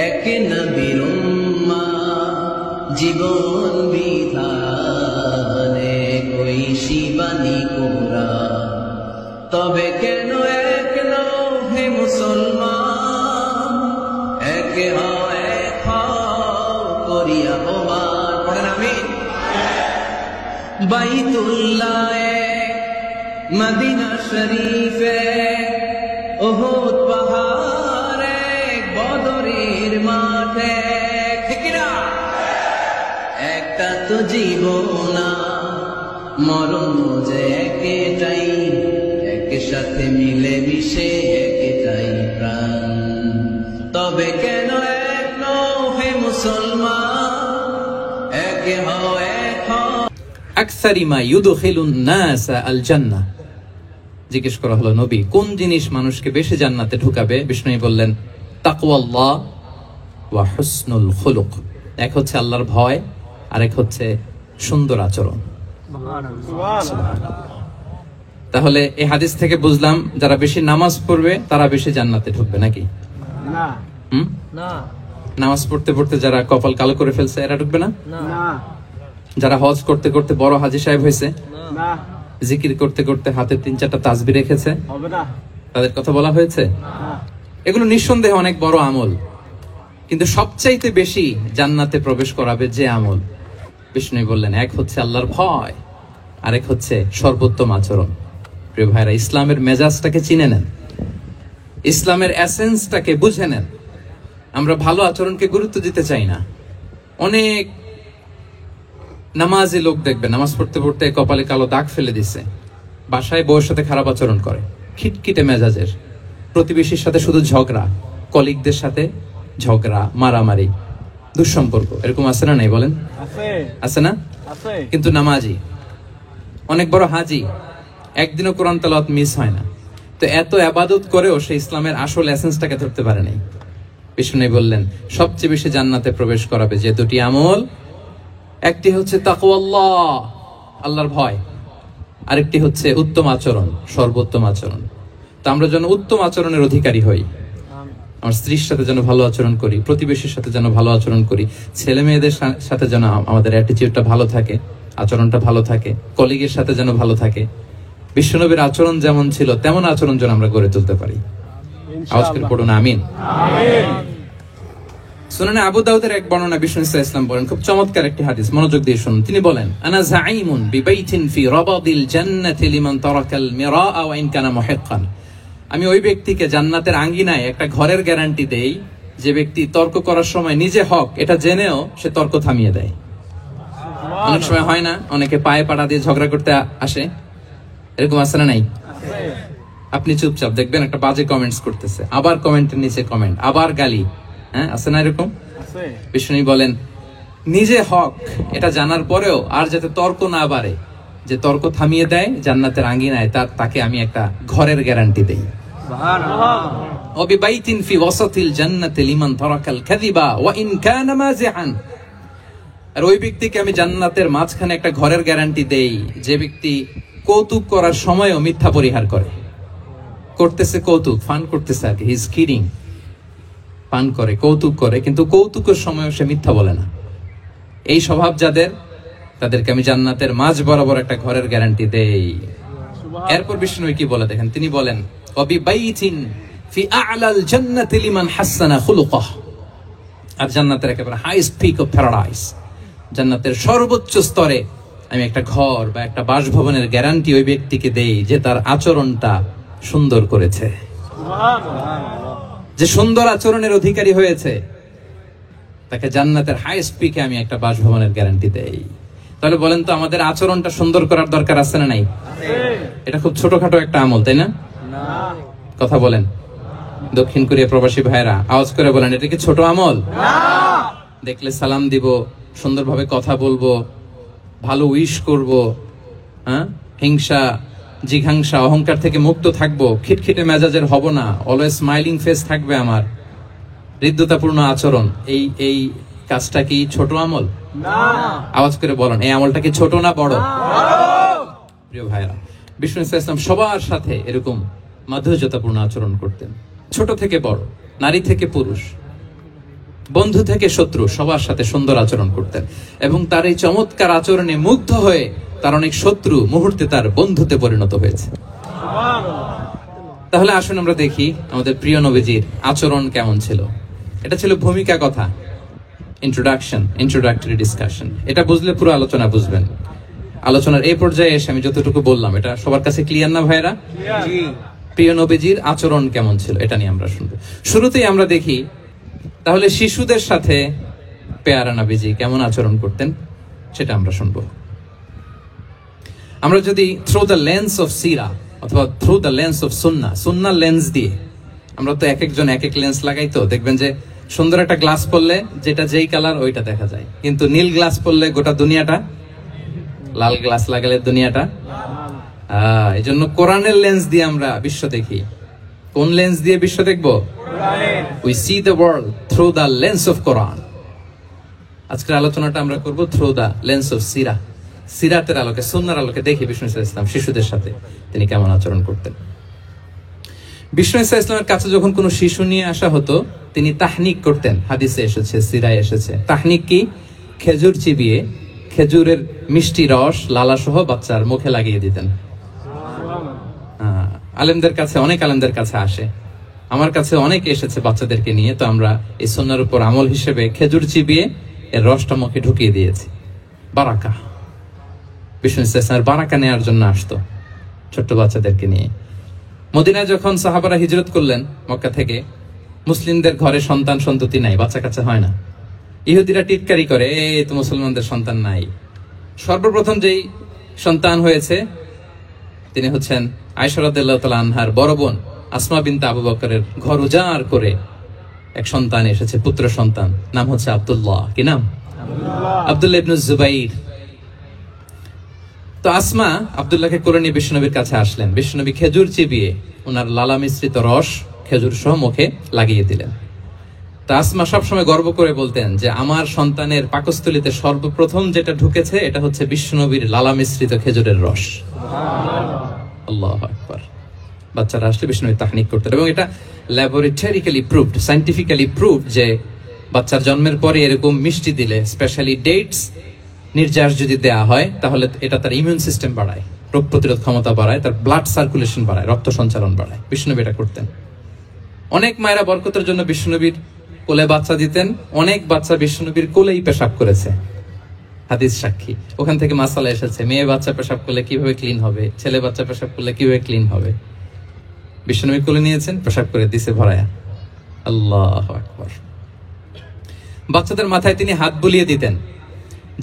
এক নবীর উম্মাহ জীবন বিধানে কই শিবানী কোরআন, তবে কেন এক নও হে মুসলমান, এক হও এক হও করিয়া ওমান। পড়েন আমিন। বাইতুল্লাহ এক, মদিনা শরীফ এক, উহুদ পাহাড় এক, বদরের মাঠ এক, ঠিক না? একটা তো জীবন মরণ যে একটাই, একসাথে মিলে মিশে একটাই প্রাণ, তবে কেন এক নও হে মুসলমান, এক হও এক হও। আকসারি মা ইউদখিলুন নাস আল জান্নাহ। জিজ্ঞেস করা হলো, নবী কোন জিনিস মানুষকে বেশি জান্নাতে ঢুকাবে? বিষ্ণু বললেন, তাকওয়াল্লাহ ওয়া হুসনুল খুলুক। এক হচ্ছে আল্লাহর ভয়, আর এক হচ্ছে সুন্দর আচরণ। তাহলে এই হাদিস থেকে বুঝলাম, যারা বেশি নামাজ পড়বে তারা বেশি জান্নাতে ঢুকবে নাকি? না। নামাজ পড়তে পড়তে যারা কপাল কালো করে ফেলছে এরা ঢুকবে না? যারা হজ করতে করতে বড় হাজী সাহেব হয়েছে, জিকির করতে করতে হাতে 3-4টা তাসবিহ রেখেছে, তাদের কথা বলা হয়েছে? এগুলো নিঃসন্দেহে অনেক বড় আমল, কিন্তু সবচাইতে বেশি জান্নাতে প্রবেশ করাবে যে আমল, বিষ্ণু বললেন, এক হচ্ছে আল্লাহর ভয়, আরেক হচ্ছে সর্বোত্তম আচরণ। প্রিয় ভাইরা, ইসলামের মেজাজটাকে চিনে নেন, ইসলামের এসেন্সটাকে বুঝে নেন। আমরা ভালো আচরণকে গুরুত্ব দিতে চাই না। অনেক নামাজি লোক দেখবে নামাজ পড়তে পড়তে কপালে কালো দাগ ফেলে দিছে, বাসায় বউয়ের সাথে খারাপ আচরণ করে, খিটখিটে মেজাজের, প্রতিবেশীর সাথে শুধু ঝগড়া, কলিগদের সাথে ঝগড়া, মারামারি, দুঃসম্পর্ক, এরকম আছে না? নাই বলেন, আছে না? কিন্তু নামাজি, অনেক বড় হাজি, একদিনও কোরআন তেলাওয়াত মিস হয় না, তো এত ইবাদত করেও সে ইসলামের আসল এসেন্সটাকে ধরতে পারে নাই। বিষ্ণু বললেন, সবচেয়ে বেশি জান্নাতে প্রবেশ করাবে যে দুটি আমল, একটি হচ্ছে তাকওয়াল্লাহ, আল্লাহর ভয়, আরেকটি হচ্ছে উত্তম আচরণ, সর্বোত্তম আচরণ। তো আমরা যেন উত্তম আচরণের অধিকারী হই, আমার স্ত্রীর সাথে যেন ভালো আচরণ করি, প্রতিবেশীর সাথে যেন ভালো আচরণ করি, ছেলে মেয়েদের সাথে যেন আমাদের অ্যাটিটিউডটা ভালো থাকে, আচরণটা ভালো থাকে, কলিগের সাথে যেন ভালো থাকে। বিশ্বনবীর আচরণ যেমন ছিল তেমন আচরণ যেন আমরা গড়ে তুলতে পারি। আওয়াজ করে পড়ুন আমিন। সুনানে আবু দাউদের এক বর্ণনা, বিষ্ণু ইসলাম বলেন, খুব চমৎকার একটি হাদিস, মনোযোগ দিয়ে শুনুন। তিনি বলেন, আনা যাঈমুন বিবাইতিন ফি রাবাদিল জান্নাতি লিমান তারাকাল মিরাআ ওয়া ইন কানা মুহিক্কান। আমি ওই ব্যক্তিকে জান্নাতের আঙ্গিনায় একটা ঘরের গ্যারান্টি দেই, যে ব্যক্তি তর্ক করার সময় নিজে হক এটা জেনেও সে তর্ক থামিয়ে দেয়। অনেক সময় হয় না, অনেকে পায়ে পাড়া দিয়ে ঝগড়া করতে আসে, এরকম আছে না নাই? আপনি চুপচাপ দেখবেন একটা বাজে কমেন্টস করতেছে, আবার কমেন্টের নিচে কমেন্ট, আবার গালি, হ্যাঁ আছে না এরকম? বিষ্ণু বলেন, নিজে হক এটা জানার পরেও আর যাতে তর্ক না বাড়ে, যে তর্ক থামিয়ে দেয়, জান্নাতের আঙ্গিনায় তাকে আমি একটা ঘরের গ্যারান্টি দেই। সুবহানাল্লাহ। ওয়াবিবাইতিন ফি ওয়াসাতিল জান্নাতি লিমান তারাকাল কাযিবা ওয়া ইন কানা মাযিআন। আর ওই ব্যক্তিকে আমি জান্নাতের মাঝখানে একটা ঘরের গ্যারান্টি দেই, যে ব্যক্তি কৌতুক করার সময়ও মিথ্যা পরিহার করে, করতেছে কৌতুক, ফান করতেছে আর কি, হি ইজ কিডিং, পান করে, কৌতুক করে, কিন্তু কৌতুকের সময়ও সে মিথ্যা বলে না। এই স্বভাব যাদের, তাদেরকে আমি জান্নাতের মাঝ বরাবর একটা ঘরের গ্যারান্টি দেই। এরপর বিষ্ণু কি বলে দেখেন, তিনি বলেন, ওয়াবিবাইতিন ফি আ'লাল জান্নাতি লিমান হাসানা খুলুকাহ। আর জান্নাতের একেবারে হাইস্ট পিক অফ প্যারাডাইস, জান্নাতের সর্বোচ্চ স্তরে আমি একটা ঘর বা একটা বাসভবনের গ্যারান্টি ওই ব্যক্তিকে দেই, যে তার আচরণটা সুন্দর করেছে, যে সুন্দর আচরণের অধিকারী হয়েছে, তাকে জান্নাতের হাইস্ট পিকে আমি একটা বাসভবনের গ্যারান্টি দেই। তাহলে বলেন তো, আমাদের আচরণটা সুন্দর করার দরকার আছে না নাই? এটা খুব ছোটখাটো একটা আমল, তাই না? কথা বলেন, দক্ষিণ কোরিয়া প্রবাসী ভাইরা আওয়াজ করে বলেন, এটা কি ছোট আমল? দেখলে সালাম দিব, সুন্দরভাবে কথা বলবো, ভালো উইশ করব, হ্যাঁ, হিংসা জিঘাংসা অহংকার থেকে মুক্ত থাকবো, খিটখিটে মেজাজের হব না, অলওয়েজ স্মাইলিং ফেস থাকবে আমার, হৃদ্যতাপূর্ণ আচরণ, এই কাজটা কি ছোট আমল? না। আওয়াজ করে বলেন, এই আমলটা কি ছোট না বড়? প্রিয় ভাইরা, বিষ্ণু ইসলাম সবার সাথে এরকম মাধুর্যতাপূর্ণ আচরণ করতেন, ছোট থেকে বড়, নারী থেকে পুরুষ, বন্ধু থেকে শত্রু, সবার সাথে সুন্দর আচরণ করতেন, এবং তার এই চমৎকার আচরণে মুগ্ধ হয়ে তার অনেক শত্রু মুহূর্তে তার বন্ধুতে পরিণত হয়েছে। তাহলে আসুন আমরা দেখি আমাদের প্রিয় নবীজির আচরণ কেমন ছিল। এটা ছিল ভূমিকা কথা, ইন্ট্রোডাক্টরি ডিসকাশন। এটা বুঝলে পুরো আলোচনা বুঝবেন। আলোচনার এই পর্যায়ে এসে আমি যতটুকু বললাম এটা সবার কাছে ক্লিয়ার না ভাইরা? প্রিয় নবীজির আচরণ কেমন ছিল এটা নিয়ে আমরা শুনবো। শুরুতেই আমরা দেখি তাহলে শিশুদের সাথে পেয়ারা নবীজি কেমন আচরণ করতেন সেটা আমরা শুনবো। আমরা যদি থ্রু দ্য লেন্স অফ সিরা অথবা through the lens of Sunnah lens দিয়ে, আমরা তো এক একজন এক এক লেন্স লাগাই, তো দেখবেন যে সুন্দর একটা গ্লাস পড়লে যেটা যেই কালার ওইটা দেখা যায়, কিন্তু নীল গ্লাস পড়লে গোটা দুনিয়াটা, লাল গ্লাস লাগালে দুনিয়াটা। এই জন্য কোরআনের লেন্স দিয়ে আমরা বিশ্ব দেখি। কোন লেন্স দিয়ে বিশ্ব দেখবো? We see the world through the lens of Quran. আজকের আলোচনাটা আমরা করব through the lens of সিরাতের আলোকে, সুন্নাহর আলোকে দেখি বিষ্ণু ইসলাম শিশুদের সাথে তিনি কেমন আচরণ করতেন। বিষ্ণু ইসলামের কাছে যখন কোনো শিশু নিয়ে আসা হতো তিনি তাহনিক করতেন। হাদিসে এসেছে, সিরায় এসেছে। তাহনিক কি? খেজুর চিবিয়ে খেজুরের মিষ্টি রস লালা সহ বাচ্চার মুখে লাগিয়ে দিতেন। আলেমদের কাছে, অনেক আলেমদের কাছে আসে, আমার কাছে অনেকে এসেছে বাচ্চাদেরকে নিয়ে, তো আমরা এই সুন্নাহর উপর আমল হিসেবে খেজুর চিবিয়ে এর রসটা মুখে ঢুকিয়ে দিয়েছি। বারাকা, বিষ্ণু ইসলামের বারাকা নেওয়ার জন্য আসতো ছোট্ট বাচ্চাদেরকে নিয়ে। মদিনায় যখন সাহাবারা হিজরত করলেন মক্কা থেকে, মুসলিমদের ঘরে সন্তান সন্ততি নাই, বাচ্চা কাচ্চা হয় না। ইহুদিরা টিটকারি করে, এই তো মুসলমানদের সন্তান নাই। সর্বপ্রথম যেই সন্তান হয়েছে তিনি হচ্ছেন আয়েশা রাদিয়াল্লাহু তাআলা আনহার বড় বোন আসমা বিনতে আবু বকরের ঘর উজাড় করে এক সন্তান এসেছে, পুত্র সন্তান, নাম হচ্ছে আব্দুল্লাহ। কি নাম? আব্দুল্লাহ ইবনে জুবাইর। তো আসমা আব্দুল্লাহকে কোলে নিয়ে বিশ্বনবীর কাছে আসলেন। বিশ্বনবী খেজুর চিবিয়ে ওনার লালা মিশ্রিত রস খেজুর সহ মুখে লাগিয়ে দিলেন। তা আসমা সবসময় গর্ব করে বলতেন যে আমার সন্তানের পাকস্থলীতে সর্বপ্রথম যেটা ঢুকেছে এটা হচ্ছে বিশ্বনবীর লালা মিশ্রিত খেজুরের রস। আল্লাহু আকবার। বাচ্চারা আসলে বিষ্ণুবী তাহনিক করতেন, এবং এটা ল্যাবরেটরিক্যালি প্রুভড, সায়েন্টিফিক্যালি প্রুভড যে বাচ্চার জন্মের পরে এরকম মিষ্টি দিলে, স্পেশালি ডেটস নির্যাস যদি দেয়া হয়, তাহলে এটা তার ইমিউন সিস্টেম বাড়ায়, রোগ প্রতিরোধ ক্ষমতা বাড়ায়, তার ব্লাড সার্কুলেশন বাড়ায়, রক্ত সঞ্চালন বাড়ায়। বিষ্ণুবী এটা করতেন। অনেক মায়েরা বরকতের জন্য বিষ্ণুবীর কোলে বাচ্চা দিতেন। অনেক বাচ্চা বিষ্ণুবীর কোলেই পেশাব করেছে, হাদিস সাক্ষী। ওখান থেকে মাসালা এসেছে, মেয়ে বাচ্চা পেশাব করলে কিভাবে ক্লিন হবে, ছেলে বাচ্চা পেশাব করলে কিভাবে ক্লিন হবে। বিষ্ণুবী কোলে নিয়েছেন, পেশাব করে দিছে ভরায়া। আল্লাহু আকবার। বাচ্চাদের মাথায় তিনি হাত বুলিয়ে দিতেন।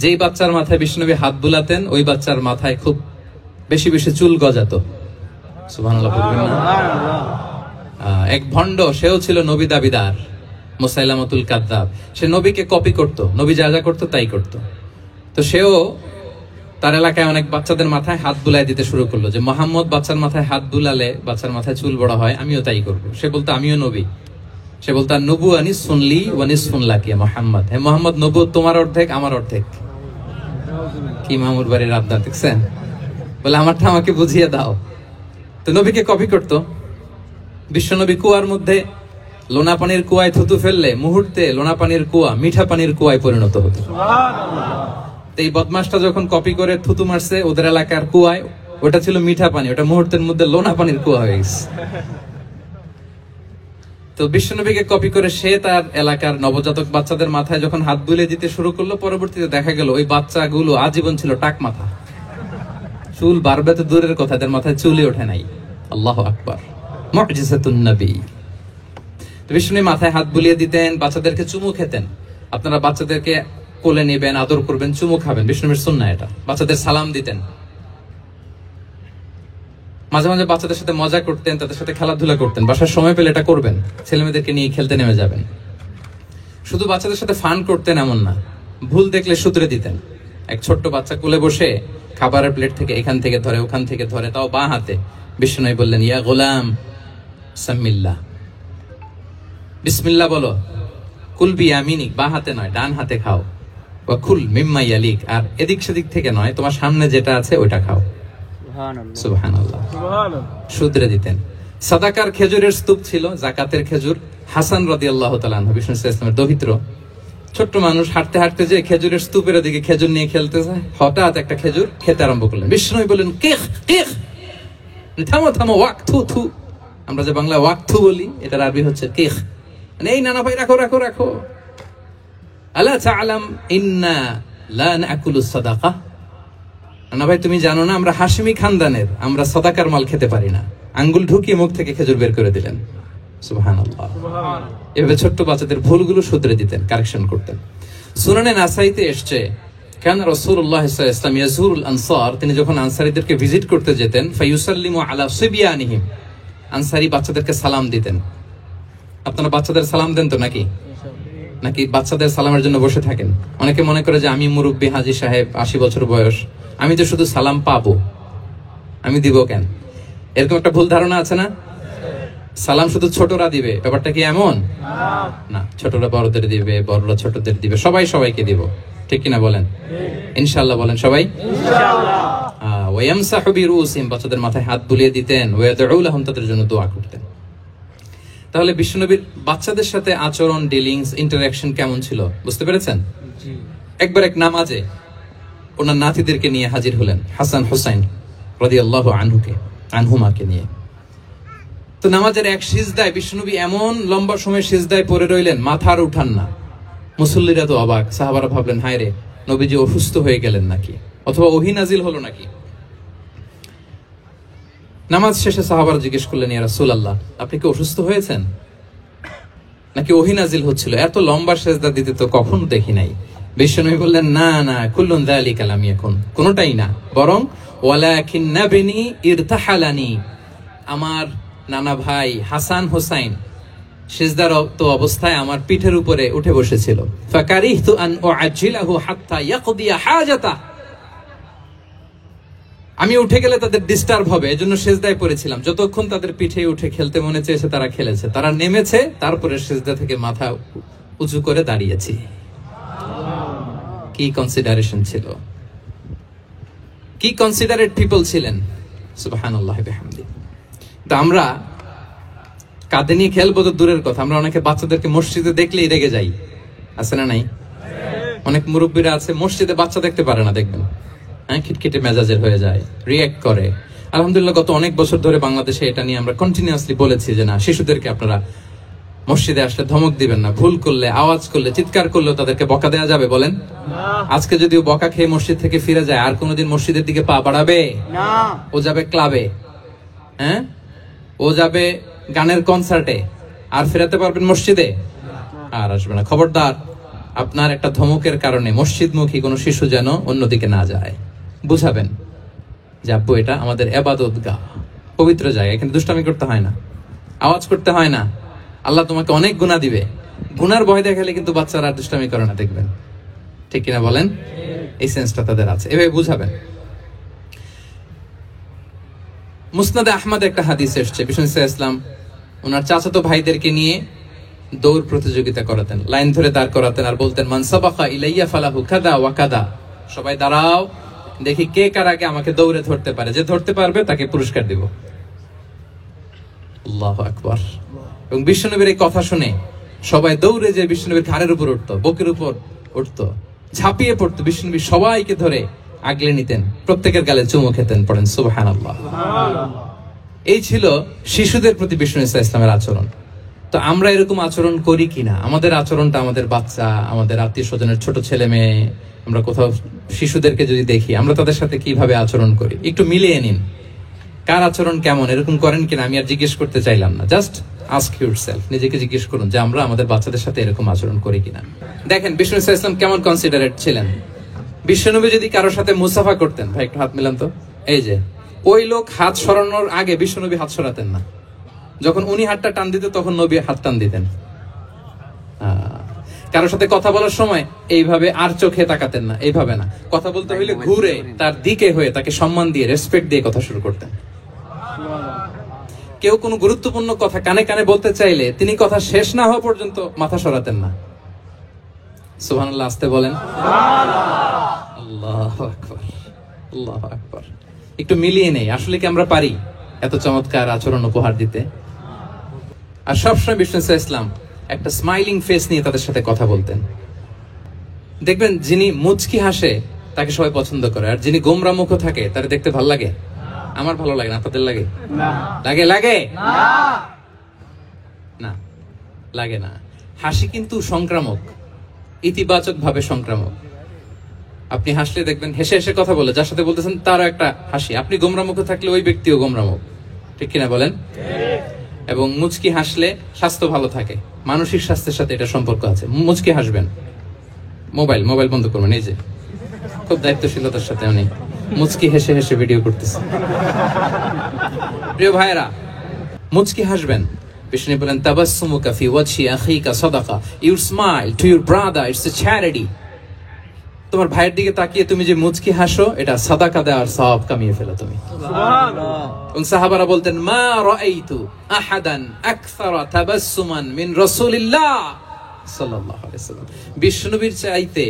যেই বাচ্চার মাথায় বিষ্ণুবী হাত বুলাতেন ওই বাচ্চার মাথায় খুব বেশি বেশি চুল গজাতো। সুবহানাল্লাহ বলবেন না? এক ভণ্ড, সেও ছিল নবী দাবিদার, মুসাইলামাতুল কাযযাব। সে নবীকে কপি করত, নবী যা যা করতো তাই করত। তো সেও তার এলাকায় অনেক বাচ্চাদের মাথায় হাত বুলাই দিতে শুরু করলো, যে মোহাম্মদ বাচ্চার মাথায় হাত বুলালে বাচ্চার মাথায় চুল বড় হয়, আমিও তাই করবো। সে বলতো আমিও নবী। সে বলতো নবুয়ানি শুনলি ওয়ানি শুনলাকি মোহাম্মদ, হে মোহাম্মদ, নবুয়ত তোমার অর্ধেক আমার অর্ধেক। কি মামুর বাড়ির আবদার দেখছেন? বলে আমারটা আমাকে বুঝিয়ে দাও। তো নবীকে কপি করতো। বিশ্বনবী কুয়ার মধ্যে লোনা পানির কুয়ায় থুতু ফেললে মুহূর্তে লোনা পানির কুয়া মিঠা পানির কুয়ায় পরিণত হতো। এই বদমাসটা যখন কপি করে থুতু মারছে ওদের এলাকার কুয়ায়, ওটা ছিল মিঠা পানি, ওটা মুহূর্তের মধ্যে লোনা পানির কুয়া হয়ে গেছে। তো বিশ্বনবীকে কপি করে সে তার এলাকার নবজাতক বাচ্চাদের মাথায় যখন হাত বুলিয়ে দিতে শুরু করলো, পরবর্তীতে দেখা গেল ওই বাচ্চাগুলো আজীবন ছিল টাক মাথা। চুল বাড়বে তো দূরের কথা, এদের মাথায় চুলই ওঠে নাই। আল্লাহু আকবার। মুজিজাতুন নবী। তো বিষ্ণুবী মাথায় হাত বুলিয়ে দিতেন, বাচ্চাদেরকে চুমু খেতেন। আপনারা বাচ্চাদেরকে কোলে নেবেন, আদর করবেন, চুমু খাবেন, বিষ্ণুবীর সুন্নাহ এটা। বাচ্চাদের সালাম দিতেন। মাঝে মাঝে বাচ্চাদের সাথে মজা করতেন, তাদের সাথে খেলাধুলা করতেন। বাসার সময় পেলে এটা করবেন, ছেলে মেয়েদেরকে নিয়ে খেলতে নেমে যাবেন। শুধু বাচ্চাদের সাথে ফান করতেন এমন না, ভুল দেখলে শুধরে দিতেন। এক ছোট্ট বাচ্চা কোলে বসে খাবারের প্লেট থেকে এখান থেকে ধরে ওখান থেকে ধরে, তাও বাঁ হাতে। বিষ্ণুবী বললেন, ইয়া গোলাম সাম্মিল্লাহ, বিসমিল্লাহ বলো। কুল বিয়ামিনিক, বাঁ হাতে নয় ডান হাতে খাও। ওয়া কুল মিম্মা ইয়ালিক, আর এদিক সেদিক থেকে নয়, তোমার সামনে যেটা আছে ওইটা খাও। সুবহানাল্লাহ। শুধরে দিতেন। সাদাকার খেজুরের স্তূপ ছিল, যাকাতের খেজুর, হাসান রাদিয়াল্লাহু তাআলা আনহু, বিষ্ণু ইসলামের দৌহিত্র, ছোট্ট মানুষ, হাঁটতে হাঁটতে যে খেজুরের স্তূপের দিকে খেজুর নিয়ে খেলতেছে, হঠাৎ একটা খেজুর খেতে আরম্ভ করলেন। বিষ্ণু বললেন, কেখ কেখ, থামো থামো, ওয়াক থু থু। আমরা যে বাংলা ওয়াক থু বলি, এটার আরবি হচ্ছে কেখ। মানে এই নানা ভাই, রাখো রাখো রাখো। আলা তাআলাম ইন্না লা নাকুলুস সাদাকা। নানা ভাই, তুমি জানো না আমরা হাশিমি খানদানের, আমরা সাদাকার মাল খেতে পারি না। আঙ্গুল ঢুকিয়ে মুখ থেকে খেজুর বের করে দিলেন। সুবহানাল্লাহ। এভাবে ছোট্ট বাচ্চাদের ভুলগুলো শুধরে দিতেন, কারেকশন করতেন। সুনানে নাসাইতে এসছে, কান রাসূলুল্লাহ সাল্লাল্লাহু আলাইহি ওয়াসাল্লাম ইয়াজুরুল আনসার, তিনি যখন আনসারীদেরকে ভিজিট করতে যেতেন, ফায়ুসাল্লিমু আলা সিবিয়ানিহিম, আনসারী বাচ্চাদেরকে সালাম দিতেন। আপনারা বাচ্চাদের সালাম দেন তো নাকি? নাকি বাচ্চাদের সালামের জন্য বসে থাকেন? অনেকে মনে করে যে আমি মুরব্বী, হাজী সাহেব, 80 বছর বয়স, আমি তো শুধু সালাম পাবো, আমি দিব কেন? এরকম একটা ভুল ধারণা আছে না? সালাম শুধু ছোটরা দিবে, ব্যাপারটা কি এমন না? ছোটরা বড়দের দিবে, বড়রা ছোটদের দিবে, সবাই সবাইকে দিব, ঠিক কিনা বলেন? ইনশাআল্লাহ বলেন সবাই ইনশাআল্লাহ। ওয়ায়ামসাহু বিরুসিহিম, বাচ্চাদের মাথায় হাত বুলিয়ে দিতেন, ওয়ায়াদউ লাহুম, তাদের জন্য দোয়া করতেন। তাহলে বিশ্বনবীর বাচ্চাদের সাথে আচরণ, ডিলিংস, ইন্টারঅ্যাকশন কেমন ছিল বুঝতে পেরেছেন? একবার এক নামাজে ওনার নাতিদেরকে নিয়ে হাজির হলেন, হাসান হুসাইন রাদিয়াল্লাহু আনহুমাকে নিয়ে। তো নামাজের এক সিজদায় বিশ্বনবী এমন লম্বা সময় সিজদায় পড়ে রইলেন, মাথার উঠান না। মুসল্লিরা তো অবাক, সাহাবারা ভাবলেন, হায় রে, নবীজি অসুস্থ হয়ে গেলেন নাকি, অথবা ওহী নাজিল হলো নাকি। নামাজ শেষে সাহাবারা জিজ্ঞেস করলেন, ইয়া রাসূলুল্লাহ, আপনি কি অসুস্থ হয়েছেন নাকি ওহী নাজিল হচ্ছিল? এত লম্বা সিজদা দিতে তো কখনো দেখি নাই। বিশ্বনবী বললেন, না না, কুল্লুন যালিকা লাম ইয়াকুন, কোনটাই না, বরং ওয়ালাকিন নাবনি ইরতাহালানি, আমার নানা ভাই হাসান হোসাইন সিজদারত অবস্থায় আমার পিঠের উপরে উঠে বসেছিল। ফাকারিহতু আন উআজ্জিলাহু হাত্তা ইয়াকদিয়া হাজাতা, আমি উঠে গেলে তাদের ডিস্টার্ব হবে, এজন্য সিজদায় পড়েছিলাম। যতক্ষণ তাদের পিঠে উঠে খেলতে মনে চেয়েছে তারা খেলেছে, তারা নেমেছে, তারপরে সিজদা থেকে মাথা উঁচু করে দাঁড়িয়েছি। কি কনসিডারেশন ছিল, কি কনসিডারেট পিপল ছিলেন, সুবহানাল্লাহি বিহামদি। তো আমরা কাঁধে নিয়ে খেলবো তো দূরের কথা, আমরা অনেকে বাচ্চাদেরকে মসজিদে দেখলেই রেগে যাই, আছে না নাই? অনেক মুরব্বীরা আছে মসজিদে বাচ্চা দেখতে পারে না, দেখবেন হ্যাঁ, খিটখিটে মেজাজের হয়ে যায়, রিঅ্যাক্ট করে। আলহামদুলিল্লাহ গত অনেক বছর ধরে বাংলাদেশে এটা নিয়ে আমরা কন্টিনিউয়াসলি বলেছি যে না, শিশুদেরকে আপনারা মসজিদে আসলে ধমক দিবেন না, ভুল করলে, আওয়াজ করলে, চিৎকার করলেও তাদেরকে বকা দেওয়া যাবে? বলেন। আজকে যদিও বকা খেয়ে মসজিদ থেকে ফিরে যায়, আর কোনোদিন মসজিদের দিকে পা বাড়াবে না। ও যাবে ক্লাবে, হ্যাঁ, ও যাবে গানের কনসার্টে, আর ফেরাতে পারবেন মসজিদে? আর আসবে না। খবরদার, আপনার একটা ধমকের কারণে মসজিদমুখী কোনো শিশু যেন অন্যদিকে না যায়। বুঝাবেন যে আব্বু, এটা আমাদের ইবাদতগাহ, পবিত্র জায়গা, এখানে দুষ্টামি করতে হয় না, আওয়াজ করতে হয় না, আল্লাহ তোমাকে অনেক গুনাহ দিবে। গুনার ভয় দেখালে কিন্তু বাচ্চারা আর দুষ্টামি করে না, দেখবেন, ঠিক কিনা বলেন? এই সেন্সটা তাদের আছে, এভাবে বুঝাবেন। মুসনাদে আহমদে একটা হাদিস এসেছে, বিষ্ণু ইসলাম ওনার চাচাতো ভাইদেরকে নিয়ে দৌড় প্রতিযোগিতা করাতেন, লাইন ধরে দাঁড় করাতেন, আর বলতেন, মান সাবাকা ইলাইয়া ফালাহু কাদা ওয়া কাদা, সবাই দাঁড়াও, দেখি কে কার আগে আমাকে দৌড়ে ধরতে পারে, যে ধরতে পারবে তাকে পুরস্কার দিব। আল্লাহু আকবার। এবং বিশ্বনবীর এই কথা শুনে সবাই দৌড়ে যে বিশ্বনবীর ঘাড়ের উপর উঠতো, বুকের উপর উঠতো, ঝাঁপিয়ে পড়তো, বিশ্বনবী সবাইকে ধরে আগলে নিতেন, প্রত্যেকের গালে চুমু খেতেন। পড়েন সুবহানাল্লাহ। এই ছিল শিশুদের প্রতি বিষ্ণু ইসলামের আচরণ। তো আমরা এরকম আচরণ করি কিনা? আমাদের আচরণটা আমাদের বাচ্চা, আমাদের আত্মীয় স্বজনের ছোট ছেলে মেয়ে, আমরা কোথাও শিশুদেরকে যদি দেখি, আমরা তাদের সাথে কিভাবে আচরণ করি, একটু মিলিয়ে নিন কার আচরণ কেমন, এরকম করেন কিনা। আমি আর জিজ্ঞেস করতে চাইলাম না, জাস্ট আস্ক ইউরসেলফ, নিজেকে জিজ্ঞেস করুন যে আমরা আমাদের বাচ্চাদের সাথে এরকম আচরণ করি কিনা। দেখেন বিষ্ণু ইসলাম কেমন কনসিডারেট ছিলেন। বিশ্বনবী যদি কারোর সাথে মুসাফা করতেন, ভাই একটু হাত মিলান তো, এই যে ওই লোক হাত সরানোর আগে বিশ্বনবী হাত সরাতেন না, যখন উনি হাতটা টান দিতেন তখন নবী হাত টান দিতেন। কারোর সাথে কথা বলার সময় এইভাবে আর চোখে তাকাতেন না, এইভাবে না, কথা বলতে হইলে ঘুরে তার দিকে হয়ে তাকে সম্মান দিয়ে, রেসপেক্ট দিয়ে কথা শুরু করতেন। কেউ কোনো গুরুত্বপূর্ণ কথা কানে কানে বলতে চাইলে তিনি কথা শেষ না হওয়া পর্যন্ত মাথা সরাতেন না। সুবহানাল্লাহ, আসতে বলেন। আল্লাহু আকবার, আল্লাহু আকবার। একটু মিলিয়ে নেই, আসলে কি আমরা পারি এত চমৎকার আচরণ উপহার দিতে? আর সবসময় বিষ্ণু ইসলাম একটা স্মাইলিং ফেস নিয়ে তাদের সাথে কথা বলতেন। দেখবেন যিনি মুচকি হাসে তাকে সবাই পছন্দ করে, আর যিনি গোমরা মুখ থাকে তার দেখতে ভালো লাগে। আমার ভালো লাগে না, আপনাদের লাগে? লাগে লাগে না, লাগে না। হাসি কিন্তু সংক্রামক, ইতিবাচক ভাবে সংক্রামক। আপনি হাসলে দেখবেন হেসে হেসে কথা বলে যার সাথে বলতেছেন তারও একটা হাসি। আপনি গোমরা মুখ থাকলে ওই ব্যক্তিও গোমরা মুখ, ঠিক কিনা বলেন? এবং মুচকি হাসলে স্বাস্থ্য ভালো থাকে, মানসিক স্বাস্থ্যের সাথে এটা সম্পর্ক আছে। মুচকি হাসবেন। মোবাইল বন্ধ করবেন। এই যে খুব দায়িত্বশীলতার সাথে উনি মুচকি হেসে হেসে ভিডিও করতেছে। প্রিয় ভাইরা, মুচকি হাসবেন। বিষ্ণু বলেন তাবাসসুমুকা ফি ওয়াজহি আখিকা সাদাকা, your smile to your brother it's a charity. তোমার ভাইয়ের দিকে তাকিয়ে তুমি যে মুচকি হাসো, এটা সাদাকা দেওয়ার সওয়াব কামিয়ে ফেলো তুমি। সুবহানাল্লাহ। এবং সাহাবারা বলতেন মা রাআইতু আহাদান আকসারা তাবাসসুমান মিন রাসূলিল্লাহ সাল্লাল্লাহু আলাইহি ওয়াসাল্লাম। বিশ্বনবীর চাইতে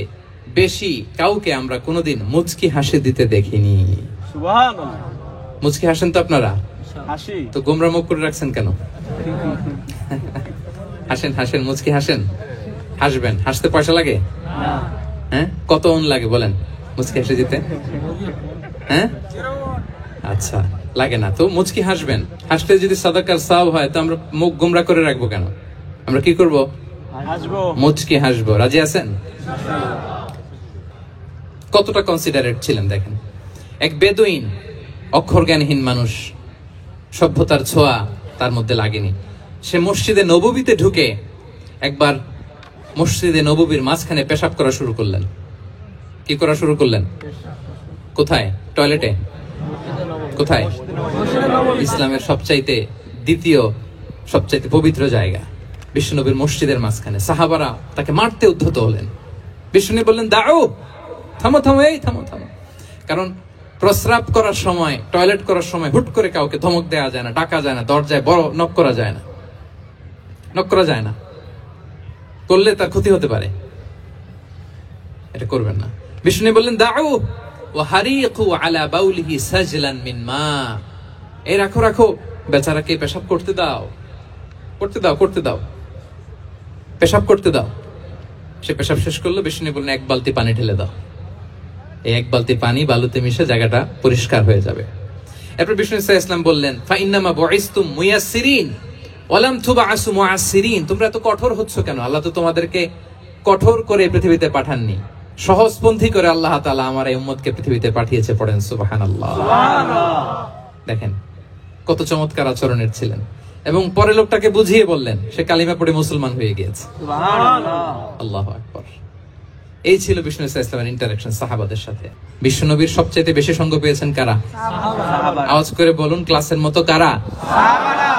বেশি কাউকে আমরা কোনোদিন মুচকি হাসি দিতে দেখিনি। সুবহানাল্লাহ। মুচকি হাসেন তো আপনারা? হাসি তো গোমরা মুখ করে রাখছেন কেন? হাসেন হাসেন, মুচকি হাসেন, হাসবেন। হাসতে পয়সা লাগে? হ্যাঁ, কত অন লাগে বলেন মুচকি হাসি দিতে? হ্যাঁ, আচ্ছা, লাগে না তো মুচকি হাসবেন। হাসলে যদি সাদাকার সওয়াব হয় তো আমরা মুখ গোমরা করে রাখবো কেন? আমরা কি করব? হাসবো, মুচকি হাসবো। রাজি আছেন? কতটা কনসিডারেট ছিলেন দেখেন। এক বেদুইন, অক্ষর জ্ঞানহীন মানুষ, সভ্যতার ছোঁয়া তার মধ্যে লাগেনি। সে মসজিদে নববীতে ঢুকে একবার মসজিদে নববীর মাঝখানে পেশাব করা শুরু করলেন। কি করা শুরু করলেন? কোথায়? টয়লেটে? কোথায়? ইসলামের সবচাইতে দ্বিতীয় সবচাইতে পবিত্র জায়গা বিশ্বনবীর মসজিদের মাঝখানে। সাহাবারা তাকে মারতে উদ্ধত হলেন। বিশ্বনবী বললেন দাও, থামো থামো, এই থামো থামো। কারণ প্রস্রাব করার সময়, টয়লেট করার সময় হুট করে কাউকে ধমক দেওয়া যায় না, ডাকা যায় না, দরজায় বড় নক করা যায় না, নক করা যায় না। করলে তার ক্ষতি হতে পারে, এটা করবেন না। বিষ্ণু বললেন দাউ ওয়া হারিকু আলা বাউলিহি সাজলান মিন মা। এই রাখো রাখো, বেচারাকে পেশাব করতে দাও, করতে দাও, করতে দাও, পেশাব করতে দাও। সে পেশাব শেষ করলো। বিষ্ণু বললেন এক বালতি পানি ঢেলে দাও। এই এক বালতি পানি বালুতে মিশে জায়গাটা পরিষ্কার হয়ে যাবে। এরপর বিষ্ণু ইসলাম বললেন ফা ইন্নামা বুইসতুম মুয়াসসিরিন ওয়া লাম তুবআসু মুআসসিরিন। তোমরা এত কঠোর হচ্ছ কেন? আল্লাহ তো তোমাদেরকে কঠোর করে পৃথিবীতে পাঠাননি, সহজপন্থী করে আল্লাহ তাআলা আমার এই উম্মতকে পৃথিবীতে পাঠিয়েছে। পড়েন সুবহানাল্লাহ। সুবহানাল্লাহ। দেখেন কত চমৎকার আচরণের ছিলেন। এবং পরে লোকটাকে বুঝিয়ে বললেন, সে কালিমা পড়ে মুসলমান হয়ে গিয়েছে। সুবহানাল্লাহ। আল্লাহু আকবার। এই ছিল বিষ্ণু ইসলামের ইন্টারঅ্যাকশন সাহাবাদের সাথে। বিশ্বনবীর সবচেয়ে বেশি সঙ্গ পেয়েছেন কারা? সাহাবারা। আওয়াজ করে বলুন ক্লাসের মতো কারা? সাহাবারা।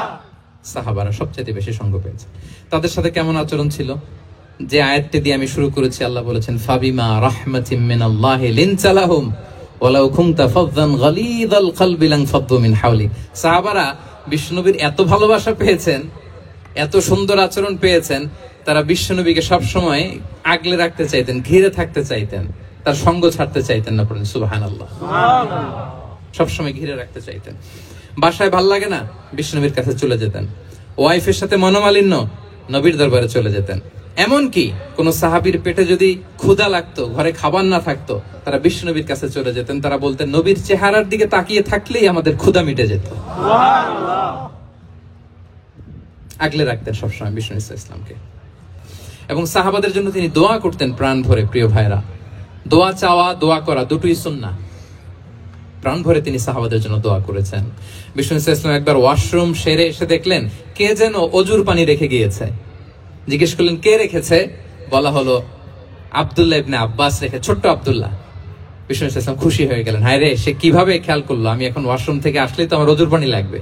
সাহাবারা সবচেয়ে বেশি সঙ্গ পেয়েছে। তাদের সাথে কেমন আচরণ ছিল? যে আয়াতটি দিয়ে আমি শুরু করেছি, আল্লাহ বলেছেন ফাবিমা রাহমাতিম মিনাল্লাহি লিনতা লাহুম ওয়ালাউ কুনতা ফাযযান গালিযাল কলবি লানফাদ্দু মিন হাওলিক। সাহাবারা বিশ্বনবীর এত ভালোবাসা পেয়েছেন, এত সুন্দর আচরণ পেয়েছেন, তারা বিশ্বনবীকে সবসময় আগলে রাখতে চাইতেন, ঘিরে থাকতে চাইতেন, তার সঙ্গ ছাড়তে চাইতেন না। পড়েন সুবহানাল্লাহ। সবসময় ঘিরে রাখতে চাইতেন। বাসায় ভাল লাগে না, বিশ্বনবীর কাছে চলে যেতেন। ওয়াইফের সাথে মনোমালিন্য, নবীর দরবারে চলে যেতেন। এমনকি কোন সাহাবীর পেটে যদি ক্ষুধা লাগতো, ঘরে খাবার না থাকতো, তারা বিশ্বনবীর কাছে চলে যেতেন। তারা বলতেন নবীর চেহারার দিকে তাকিয়ে থাকলেই আমাদের ক্ষুধা মিটে যেত। আগলে রাখতেন সবসময় বিষ্ণু ইসলামকে। এবং সাহাবাদের জন্য তিনি দোয়া করতেন প্রাণ ভরে। প্রিয় ভাইরা, দোয়া চাওয়া, দোয়া করা দুটোই সুন্নাহ। প্রাণ ভরে তিনি সাহাবাদের জন্য দোয়া করেছেন। বিষ্ণু ইসলাম একবার ওয়াশরুম সেরে এসে দেখলেন কে যেন অজুর পানি রেখে গিয়েছে। জিজ্ঞেস করলেন কে রেখেছে? বলা হলো আব্দুল্লাহ ইবনে আব্বাস রেখে, ছোট্ট আব্দুল্লাহ। বিষ্ণু ইসলাম খুশি হয়ে গেলেন, হায় রে, সে কিভাবে খেয়াল করলো? আমি এখন ওয়াশরুম থেকে আসলেই তো আমার অজুর পানি লাগবে।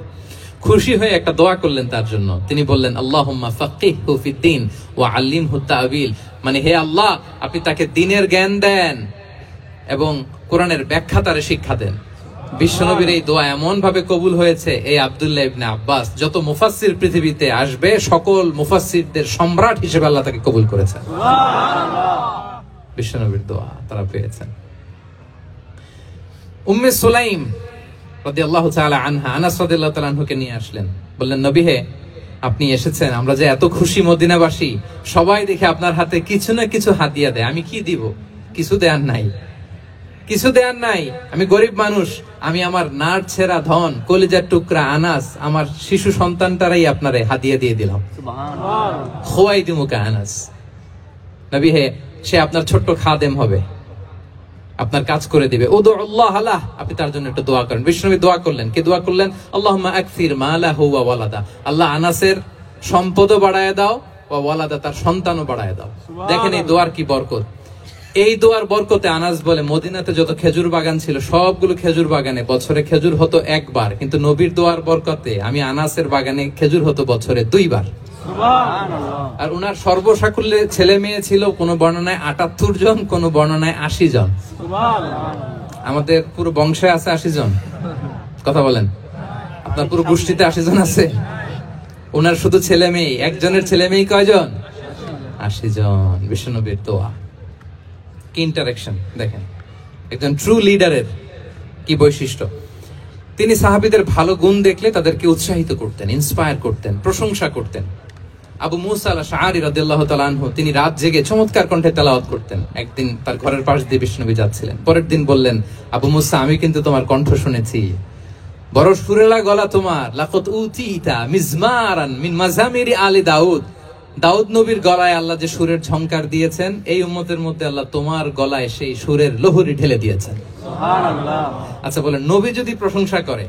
খুশি হয়ে একটা দোয়া করলেন তার জন্য। তিনি বললেন আল্লাহুম্মা ফাক্কিহহু ফিদ্দীন ওয়া আল্লিমহু তা'ওয়িল। মানে হে আল্লাহ, আপনি তাকে দ্বীনের জ্ঞান দেন এবং কোরআনের ব্যাখ্যা তারে শিক্ষা দেন। বিশ্বনবীর এই দোয়া এমন ভাবে কবুল হয়েছে, এই আব্দুল্লাহ ইবনে আব্বাস যত মুফাসসির পৃথিবীতে আসবে, সকল মুফাসসিরদের সম্রাট হিসেবে আল্লাহ তাকে কবুল করেছেন। সুবহানাল্লাহ। বিশ্বনবীর দোয়া তারা পেয়েছেন। উম্মে সুলাইম রাদিয়াল্লাহু তাআলা আনহা, আনাস রাদিয়াল্লাহু তাআলা আনহুকে নিয়ে আসলেন। বললেন নবী হে, আপনি এসেছেন, আমরা যে এত খুশি মদিনাবাসী, সবাই দেখে আপনার হাতে কিছু না কিছু হাদিয়া দেয়। আমি কি দিব? কিছু দেয়ার নাই, কিছু দেয়ার নাই। আমি গরিব মানুষ, আমি আমার নাড় ছেঁড়া ধন, কলিজার টুকরা আনাস, আমার শিশু সন্তানটারাই আপনারে হাদিয়া দিয়ে দিলাম। খোয়াই দিমুকা আনাস। নবী হে, সে আপনার ছোট্ট খাদেম হবে, আপনার কাজ করে দিবে। ও দো আল্লাহ আল্লাহ, আপনি তার জন্য একটু দোয়া করেন। বিষ্ণু নবী দোয়া করলেন। কি দোয়া করলেন? আল্লাহুম্মা আকসির মালাহু ওয়া ওয়ালাদা। আল্লাহ আনাসের সম্পদও বাড়ায় দাও, ওয়া ওয়ালাদা, তার সন্তানও বাড়ায় দাও। দেখেন এই দোয়ার কি বরকত। এই দোয়ার বরকতে আনাস বলে, মদিনাতে যত খেজুর বাগান ছিল সবগুলো খেজুর বাগানে বছরে খেজুর হতো একবার, কিন্তু নবীর দোয়ার বরকতে আমি আনাসের বাগানে খেজুর হতো বছরে 2 বার। আর উনার সর্বসাকুল্যে ছেলে মেয়ে ছিল, কোন বর্ণনায় 78 জন, কোন বর্ণনায় 80 জন। আমাদের পুরো বংশে আছে 80 জন। কথা বলেন, আপনার পুরো গোষ্ঠীতে 80 জন আছে? উনার শুধু ছেলে মেয়ে, একজনের ছেলে মেয়ে কয়জন? 80 জন। বিশ্বনবীর দোয়া কি ইন্টারেকশন দেখেন, একজন ট্রু লিডারের কি বৈশিষ্ট্য। তিনি সাহাবীদের ভালো গুণ দেখলে তাদেরকে উৎসাহিত করতেন, ইন্সপায়ার করতেন, প্রশংসা করতেন। আবু মুসা আল-আশআরী রাদিয়াল্লাহু তাআলা আনহু, তিনি রাত জেগে চমৎকার কণ্ঠে তেলাওয়াত করতেন। একদিন তার ঘরের পাশ দিয়ে বিষ্ণুনবী যাচ্ছিলেন। পরের দিন বললেন, আবু মুসা, আমি কিন্তু তোমার কণ্ঠ শুনেছি, বড় সুরেলা গলা তোমার। লাকাদ উতিতা মিজমারান মিন মাজামিরি আলি দাউদ। দাউদ নবীর গলায় আল্লাহ যে সুরের ঝংকার দিয়েছেন, এই উম্মতের মধ্যে আল্লাহ তোমার গলায় সেই সুরের লহরী ঢেলে দিয়েছেন। সুবহানাল্লাহ। আচ্ছা বলেন, নবী যদি প্রশংসা করে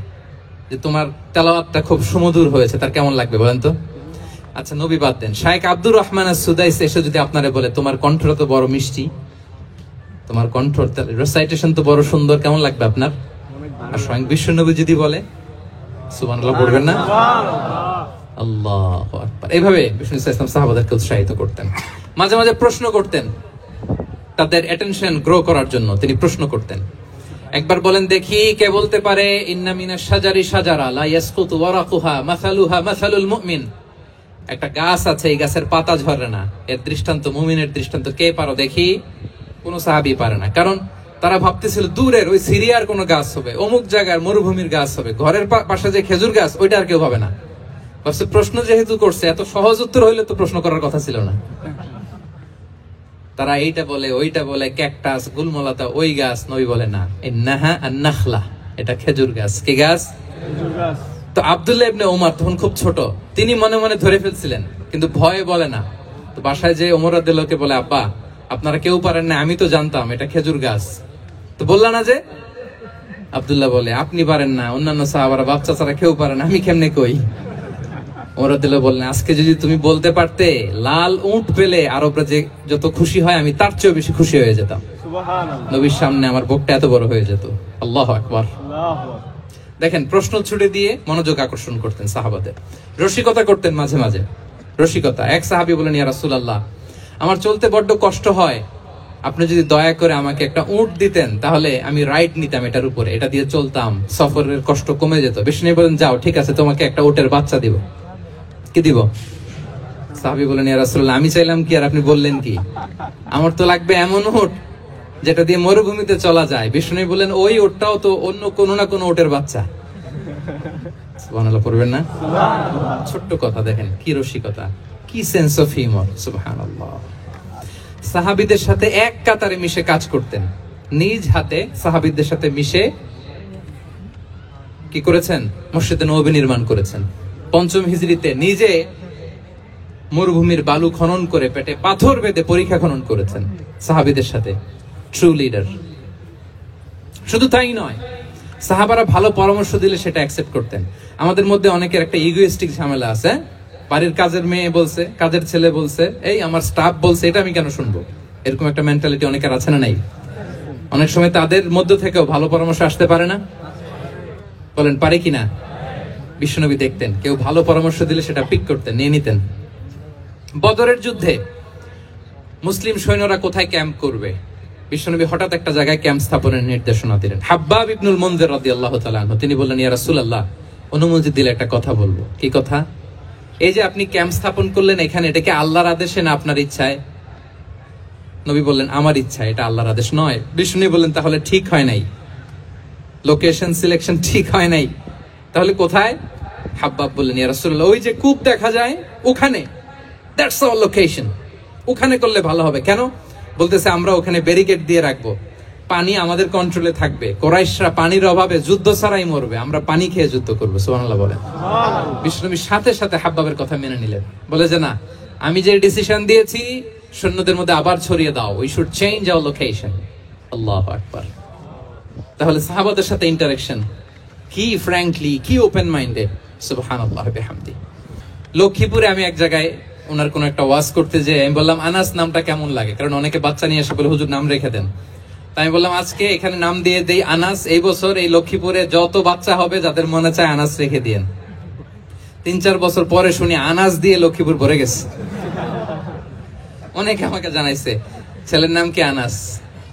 যে তোমার তেলাওয়াতটা খুব সুমধুর হয়েছে, তার কেমন লাগবে বলেন তো? আচ্ছা নবী বাদ দেন, শাইখ আব্দুর রহমান আস-সুদাইস এসে যদি আপনারে বলে তোমার কণ্ঠটা তো বড় মিষ্টি, তোমার কণ্ঠ রেসাইটেশন তো বড় সুন্দর, কেমন লাগবে আপনার? আর স্বয়ং বিশ্বনবী যদি বলে, সুবহানাল্লাহ পড়বেন না? আল্লাহু আকবার। এইভাবে বিষ্ণু ইসলাম সাহাবাদেরকে উৎসাহিত করতেন। মাঝে মাঝে প্রশ্ন করতেন, তাদের অ্যাটেনশন গ্রো করার জন্য তিনি প্রশ্ন করতেন। একবার বলেন দেখি, কে বলতে পারে ইন্না মিনাশ শাজারি শাজারা লা ইয়াসকুতু ওয়ারাকুহা মাসালুহা মাসালুল মুমিন। একটা গাছ আছে, এই গাছের পাতা ঝরে না, এর দৃষ্টান্ত মুমিনের দৃষ্টান্ত। কে পারো দেখি? কোন সাহাবী পারে না, কারণ তারা ভাবতেছিল দূরের ওই সিরিয়ার কোন গাছ হবে, অমুক জায়গার মরুভূমির গাছ হবে, ঘরের পাশে যে খেজুর গাছ ওইটা আর কেউ পাবে না। প্রশ্ন যেহেতু করছে, এত সহজ উত্তর হইলে তো প্রশ্ন করার কথা ছিল না। তারা এইটা বলে, ওইটা বলে, ক্যাকটাস, গুলমলতা, ওই গাছ। নবী বলে না, ইন্নাহা আন-নাখলা, এটা খেজুর গাছ। কি গাছ? খেজুর গাছ। তো আব্দুল্লাহ ইবনে ওমর তখন খুব ছোট, তিনি মনে মনে ধরে ফেলছিলেন, কিন্তু ভয়ে বলে না। তো বাসায় যে ওমর রাদিয়াল্লাহু আনহু বলে, আব্বা আপনারা কেউ পারেন না, আমি তো জানতাম এটা খেজুর গাছ, তো বললা না যে? আব্দুল্লাহ বলে, আপনি পারেন না, অন্যান্য সাহাবারা বাচ্চা ছাড়া কেউ পারে না, আমি কেমনে কই? ওমর রাদিয়াল্লাহু আনহু বললেন, আজকে যদি তুমি বলতে পারতে লাল উট পেলে আরবরা যে যত খুশি হয়, আমি তার চেয়েও বেশি খুশি হয়ে যেতাম। সুবহানাল্লাহ। নবীর সামনে আমার বুকটা এত বড় হয়ে যেত। আল্লাহু আকবার। দেখেন, প্রশ্ন ছুড়ে দিয়ে মনোযোগ আকর্ষণ করতেন সাহাবাদের। রসিকতা করতেন মাঝে মাঝে, রসিকতা। এক সাহাবী বলেন, ইয়া রাসূলুল্লাহ, আমার চলতে বড্ড কষ্ট হয়, আপনি যদি দয়া করে আমাকে একটা উট দিতেন, তাহলে আমি রাইড নিতাম এটার উপরে, এটা দিয়ে চলতাম, সফরের কষ্ট কমে যেত। বিষ্ণু বলেন, যাও, ঠিক আছে, তোমাকে একটা উটের বাচ্চা দিব। কি দিব? সাহাবী বলেন, ইয়া রাসূলুল্লাহ, আমি চাইলাম কি আর আপনি বললেন কি? আমার তো লাগবে এমন উট যেটা দিয়ে মরুভূমিতে চলা যায়। বিষ্ণু বলেন, ওই উটটাও তো অন্য কোন না কোন উটের বাচ্চা। সুবহানাল্লাহ পড়বেন না? ছোট্ট কথা, দেখেন কি রসিকতা, কি সেন্স অফ হিউমার। সুবহানাল্লাহ। সাহাবীদের সাথে এক কাতারে মিশে কাজ করতেন, নিজ হাতে সাহাবীদের সাথে মিশে কি করেছেন? মসজিদে নববী নির্মাণ করেছেন। 5ম হিজরিতে নিজে মরুভূমির বালু খনন করে পেটে পাথর বেঁধে পরীক্ষা খনন করেছেন সাহাবীদের সাথে। True leader. শুধু তাই নয়, সাহাবারা ভালো পরামর্শ দিলে সেটা অ্যাকসেপ্ট করতেন। আমাদের মধ্যে অনেকের একটা ইগোইস্টিক ঝামেলা আছে, বাড়ির কাজের মেয়ে বলছে, কাজের ছেলে বলছে, এই আমার স্টাফ বলছে, এটা আমি কেন শুনবো? এরকম একটা মেন্টালিটি অনেকের আছে না নাই? অনেক সময় তাদের মধ্য থেকেও ভালো পরামর্শ আসতে পারে না? বলেন পারে কিনা? বিশ্বনবী দেখতেন, কেউ ভালো পরামর্শ দিলে সেটা পিক করতেন, নিয়ে নিতেন। বদরের যুদ্ধে মুসলিম সৈন্যরা কোথায় ক্যাম্প করবে, বিশ্বনবী হঠাৎ একটা জায়গায় ক্যাম্প স্থাপনের নির্দেশনা দিলেন। হাব্বাব ইবনুল মুনজির রাদিয়াল্লাহু তাআলা আনহু, তিনি বললেন, ইয়া রাসূলুল্লাহ, অনুমতি দিলে একটা কথা বলবো। কি কথা? এই যে আপনি ক্যাম্প স্থাপন করলেন এখানে, এটা কি আল্লাহর আদেশে না আপনার ইচ্ছায়? নবী বললেন, আমার ইচ্ছা, এটা আল্লাহর আদেশ নয়। বিষ্ণু বললেন, তাহলে ঠিক হয় নাই, লোকেশন সিলেকশন ঠিক হয় নাই, তাহলে কোথায়? হাব্বাব বললেন, ইয়া রাসূলুল্লাহ, ওই যে কূপ দেখা যায় ওখানে, দ্যাটস আওয়ার লোকেশন, ওখানে করলে ভালো হবে। কেন? বলতেছে, আমরা ওখানে ব্যারিকেড দিয়ে রাখবো, পানি আমাদের কন্ট্রোলে থাকবে, কুরাইশরা পানির অভাবে যুদ্ধ ছাড়াই মরবে, আমরা পানি খেয়ে যুদ্ধ করবো। সুবহানাল্লাহ বলেন। বিশ্বনবী সাথে সাথে হাব্বাবের কথা মেনে নিলেন, বলে যে না, আমি যে ডিসিশন দিয়েছি সৈন্যদের মধ্যে আবার ছড়িয়ে দাও, we should change our location. আল্লাহু আকবার। তাহলে সাহাবাদের সাথে ইন্টারেকশন কি ফ্র্যাঙ্কলি, কি ওপেন মাইন্ডেড, সুবহানাল্লাহ বিহামদি। লক্ষ্মীপুরে আমি এক জায়গায় ওনার কোন একটা ওয়াজ করতে যে আমি বললাম, আনাস নামটা কেমন লাগে, কারণ অনেকে বাচ্চা নিয়ে এসে বলে হুজুর নাম রেখে দেন। তাই আমি বললাম আজকে এখানে নাম দিয়ে দেই আনাস। এই বছর এই লক্ষ্মীপুরে যত বাচ্চা হবে যাদের মনে চায় আনাস রেখে দিয়েন। 3-4 বছর পরে শুনি আনাস দিয়ে লক্ষ্মীপুর ভরে গেছে। অনেকে আমাকে জানাইছে ছেলের নাম কি আনাস,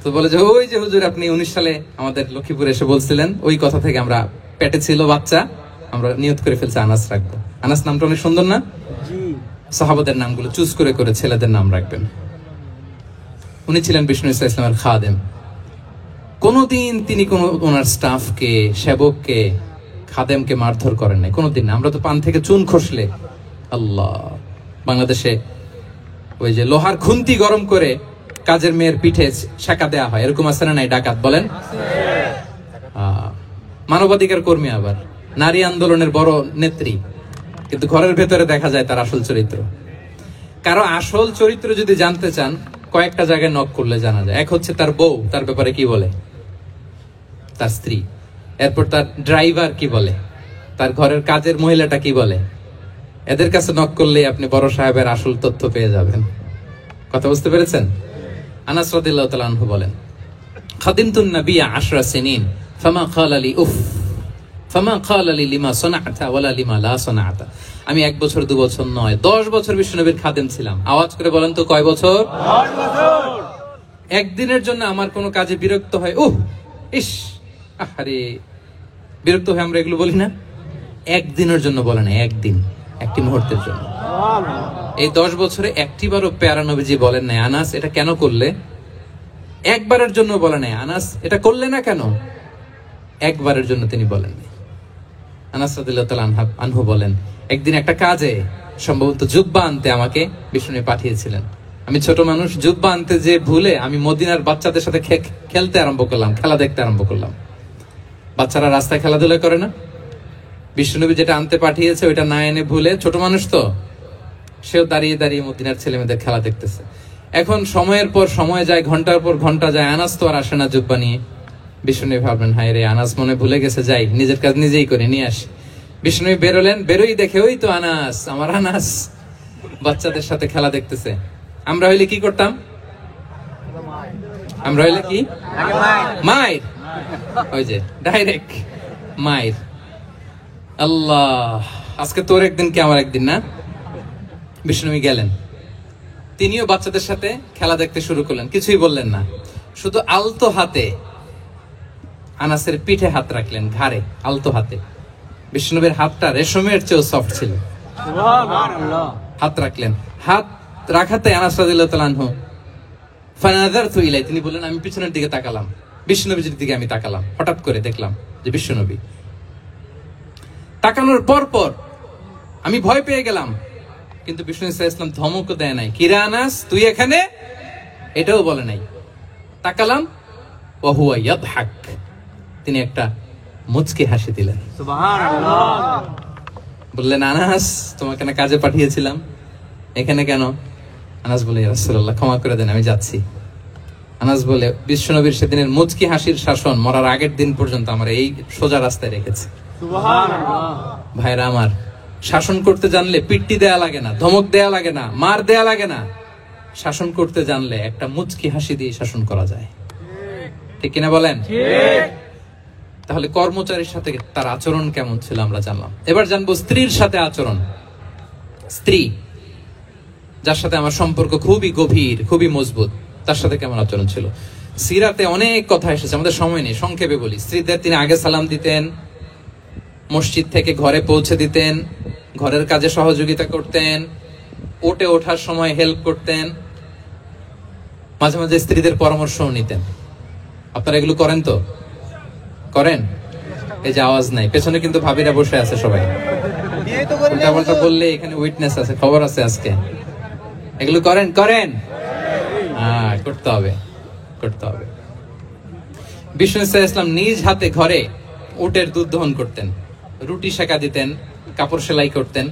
তো বলে যে ওই যে হুজুর আপনি 19 সালে আমাদের লক্ষ্মীপুরে এসে বলছিলেন, ওই কথা থেকে আমরা, পেটে ছিল বাচ্চা, আমরা নিয়ত করে ফেলছি আনাস রাখবো। আনাস নামটা অনেক সুন্দর না? সাহাবাদের নামগুলো চুজ করে করে ছেলেদের নাম রাখবেন। উনি ছিলেন বিষ্ণু ইসলামের খাদেম। কোনদিন তিনি কোন ওনার স্টাফকে, সেবককে, খাদেমকে মারধর করেন নাই, কোনদিন না। আমরা তো পান থেকে চুন খসলে, আল্লাহ, বাংলাদেশে ওই যে লোহার খুন্তি গরম করে কাজের মেয়ের পিঠে শেখা দেয়া হয়, এরকম আছে না নাই? ডাকাত বলেন, মানবাধিকার কর্মী, আবার নারী আন্দোলনের বড় নেত্রী, কিন্তু ঘরের ভেতরে দেখা যায় তার আসল চরিত্র। কারো আসল চরিত্র যদি জানতে চান, কয়েকটা জায়গায় নক করলে জানা যায়। এক হচ্ছে তার বউ, তার ব্যাপারে কি বলে, তার স্ত্রী। এরপর তার ড্রাইভার কি বলে, তার ঘরের কাজের মহিলাটা কি বলে। এদের কাছে নক করলেই আপনি বড় সাহেবের আসল তথ্য পেয়ে যাবেন। কথা বুঝতে পেরেছেন? আনাস রাদিয়াল্লাহু তাআলা আনহু বলেন, খাদিমতুন নবিয়্য 10 সিনিন ফামা ক্বালা লি উফ ফামা ক্বালা লি লিমা সানা'তা ওয়ালা লিমা লা সানা'তা। আমি 1 বছর 2 বছর নয়, 10 বছর বিশ্বনবীর খাদেম ছিলাম। আওয়াজ করে বলেন তো, কয় বছর? 10 বছর। একদিনের জন্য আমার কোনো কাজে বিরক্ত হয়, উহ ইস আরে, বিরক্ত হয়ে আমরা এগুলো বলি না? একদিনের জন্য বলে না, একদিন, একটি মুহূর্তের জন্য। এই 10 বছরে একটিবারও প্যারা নবীজি বলেন নাই, আনাস এটা কেন করলে? একবারের জন্য বলে নাই, আনাস এটা করলে না কেন? একবারের জন্য তিনি বলেন নাই। আনাস রাদিয়াল্লাহু তাআলা আনহু বলেন, একদিন একটা কাজে, সম্ভবত জুব্বা আনতে আমাকে বিষ্ণু পাঠিয়েছিলেন। আমি ছোট মানুষ, জুব্বা আনতে যে ভুলে আমি মদিনার বাচ্চাদের সাথে খেলতে আরম্ভ করলাম, খেলা দেখতে আরম্ভ করলাম। বাচ্চারা রাস্তায় খেলাধুলা করে না? বিশ্বনবী যেটা আনতে পাঠিয়েছে ওইটা না এনে ভুলে, ছোট মানুষ তো, সেও দাঁড়িয়ে দাঁড়িয়ে মদিনার ছেলে মেয়েদের খেলা দেখতেছে। এখন সময়ের পর সময় যায়, ঘন্টার পর ঘন্টা যায়, আনাস তো আর আসে না জুব্বা নিয়ে। বিষ্ণুনবী ভাবলেন, হায় রে, আনাস মনে ভুলে গেছে, যাই নিজের কাজ নিজেই করে নিয়ে আসি। বিষ্ণুনবী বেরোলেন, বেরোই দেখে ওই তো আনাস, আমার আনাস বাচ্চাদের সাথে খেলা দেখতেছে। আমরা হইলে কি করতাম? আমরা হইলে কি? মায়ের, ওই যে ডাইরেক্ট মায়ের। আল্লাহ, আজকে তোর একদিন কি আমার একদিন না? বিষ্ণুনবী গেলেন, তিনিও বাচ্চাদের সাথে খেলা দেখতে শুরু করলেন, কিছুই বললেন না, শুধু আলতো হাতে আনাসের পিঠে হাত রাখলেন, ঘাড়ে আলতো হাতে। বিষ্ণুনবীর হাতটা রেশমের চেয়েও সফট ছিল। হাত রাখলেন, হাত রাখাতে আনাস রাদিয়াল্লাহু তাআলা আনহু ফানাযারতু ইলাই, তিনি বললেন আমি পিছনের দিকে তাকালাম, বিষ্ণুনবীর দিকে আমি তাকালাম, হঠাৎ করে দেখলাম যে বিষ্ণুনবী। তাকানোর পর পর আমি ভয় পেয়ে গেলাম, কিন্তু বিষ্ণু ইসলাম ধমকও দেয় নাই, কিরা আনাস তুই এখানে, এটাও বলে নাই। তাকালাম, ওয়া হুয়া ইয়াদহাক, তিনি একটা মুচকি হাসি দিলেন। সুবহানাল্লাহ। বললেন, আনাস তোমাকে না কাজে পাঠিয়েছিলাম, এখানে কেন? আনাস বলে, ইয়া রাসূলুল্লাহ ক্ষমা করে দেন, আমি যাচ্ছি। আনাস বলে, বিশ্বনবীর সেদিনের মুচকি হাসির শাসন মরার আগের দিন পর্যন্ত আমার এই সোজা রাস্তায় রেখেছে। সুবহানাল্লাহ। ভাইরা আমার, শাসন করতে জানলে পিট্টি দেয়া লাগে না, ধমক দেয়া লাগে না, মার দেয়া লাগে না। শাসন করতে জানলে একটা মুচকি হাসি দিয়ে শাসন করা যায়, ঠিক কিনা বলেন? ঠিক। তাহলে কর্মচারীর সাথে তার আচরণ কেমন ছিল আমরা জানলাম। এবার জানবো স্ত্রীর সাথে আচরণ। স্ত্রী, যার সাথে আমার সম্পর্ক খুবই গভীর, খুবই মজবুত, তার সাথে কেমন আচরণ ছিল। সিরাতে অনেক কথা এসেছে, আমাদের সময় নেই, সংক্ষেপে বলি। স্ত্রীদের তিনি আগে সালাম দিতেন, মসজিদ থেকে ঘরে পৌঁছে দিতেন, ঘরের কাজে সহযোগিতা করতেন, ওঠে ওঠার সময় হেল্প করতেন, মাঝে মাঝে স্ত্রীদের পরামর্শও নিতেন। আপনারা এগুলো করেন তো? করেন? এই যে আওয়াজ নাই, পেছনে কিন্তু ভাবিরা বসে আছে সবাই। উল্টাপাল্টা বললে এখানে উইটনেস আছে, খবর আছে আজকে। এগুলো করেন করতে হবে। বিষ্ণু ইসলাম নিজ হাতে ঘরে উটের দুধ দহন করতেন, রুটি সেকা দিতেন, কাপড় সেলাই করতেন,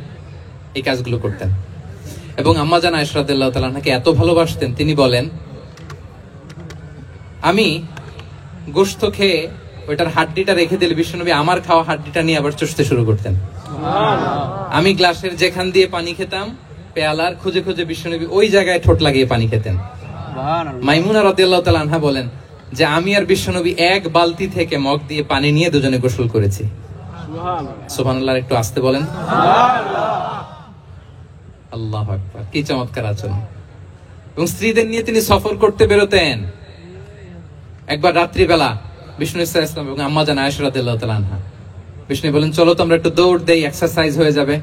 এই কাজগুলো করতেন। এবং আম্মা জান আয়েশা রাদিয়াল্লাহু তাআলা আনহাকে এত ভালোবাসতেন, তিনি বলেন, আমি গোশত খেয়ে ওইটার হাড্ডিটা রেখে দিলে বিশ্বনবী আমার খাওয়া হাড্ডিটা নিয়ে আবার চষতে শুরু করতেন। আমি গ্লাসের যেখান দিয়ে পানি খেতাম, পেয়ালার খুঁজে খুঁজে বিশ্বনবী ওই জায়গায় ঠোঁট লাগিয়ে পানি খেতেন। মাইমুনা রাদিয়াল্লাহু তাআলা আনহা বলেন যে আমি আর বিশ্বনবী এক বালতি থেকে মগ দিয়ে পানি নিয়ে দুজনে গোসল করেছি। সুবহানাল্লাহ, একটু আস্তে বলেন। আল্লাহু আকবার, কি চমৎকার আচরণ। এবং স্ত্রীদের নিয়ে তিনি সফর করতে বেরোতেন। একবার রাত্রিবেলা বিষ্ণু ইসলাম এবং আম্মা জান আয়েশা রাদিয়াল্লাহু তাআলা আনহা, বিষ্ণু বলেন চলো তো আমরা একটু দৌড় দেই, এক্সারসাইজ হয়ে যাবে।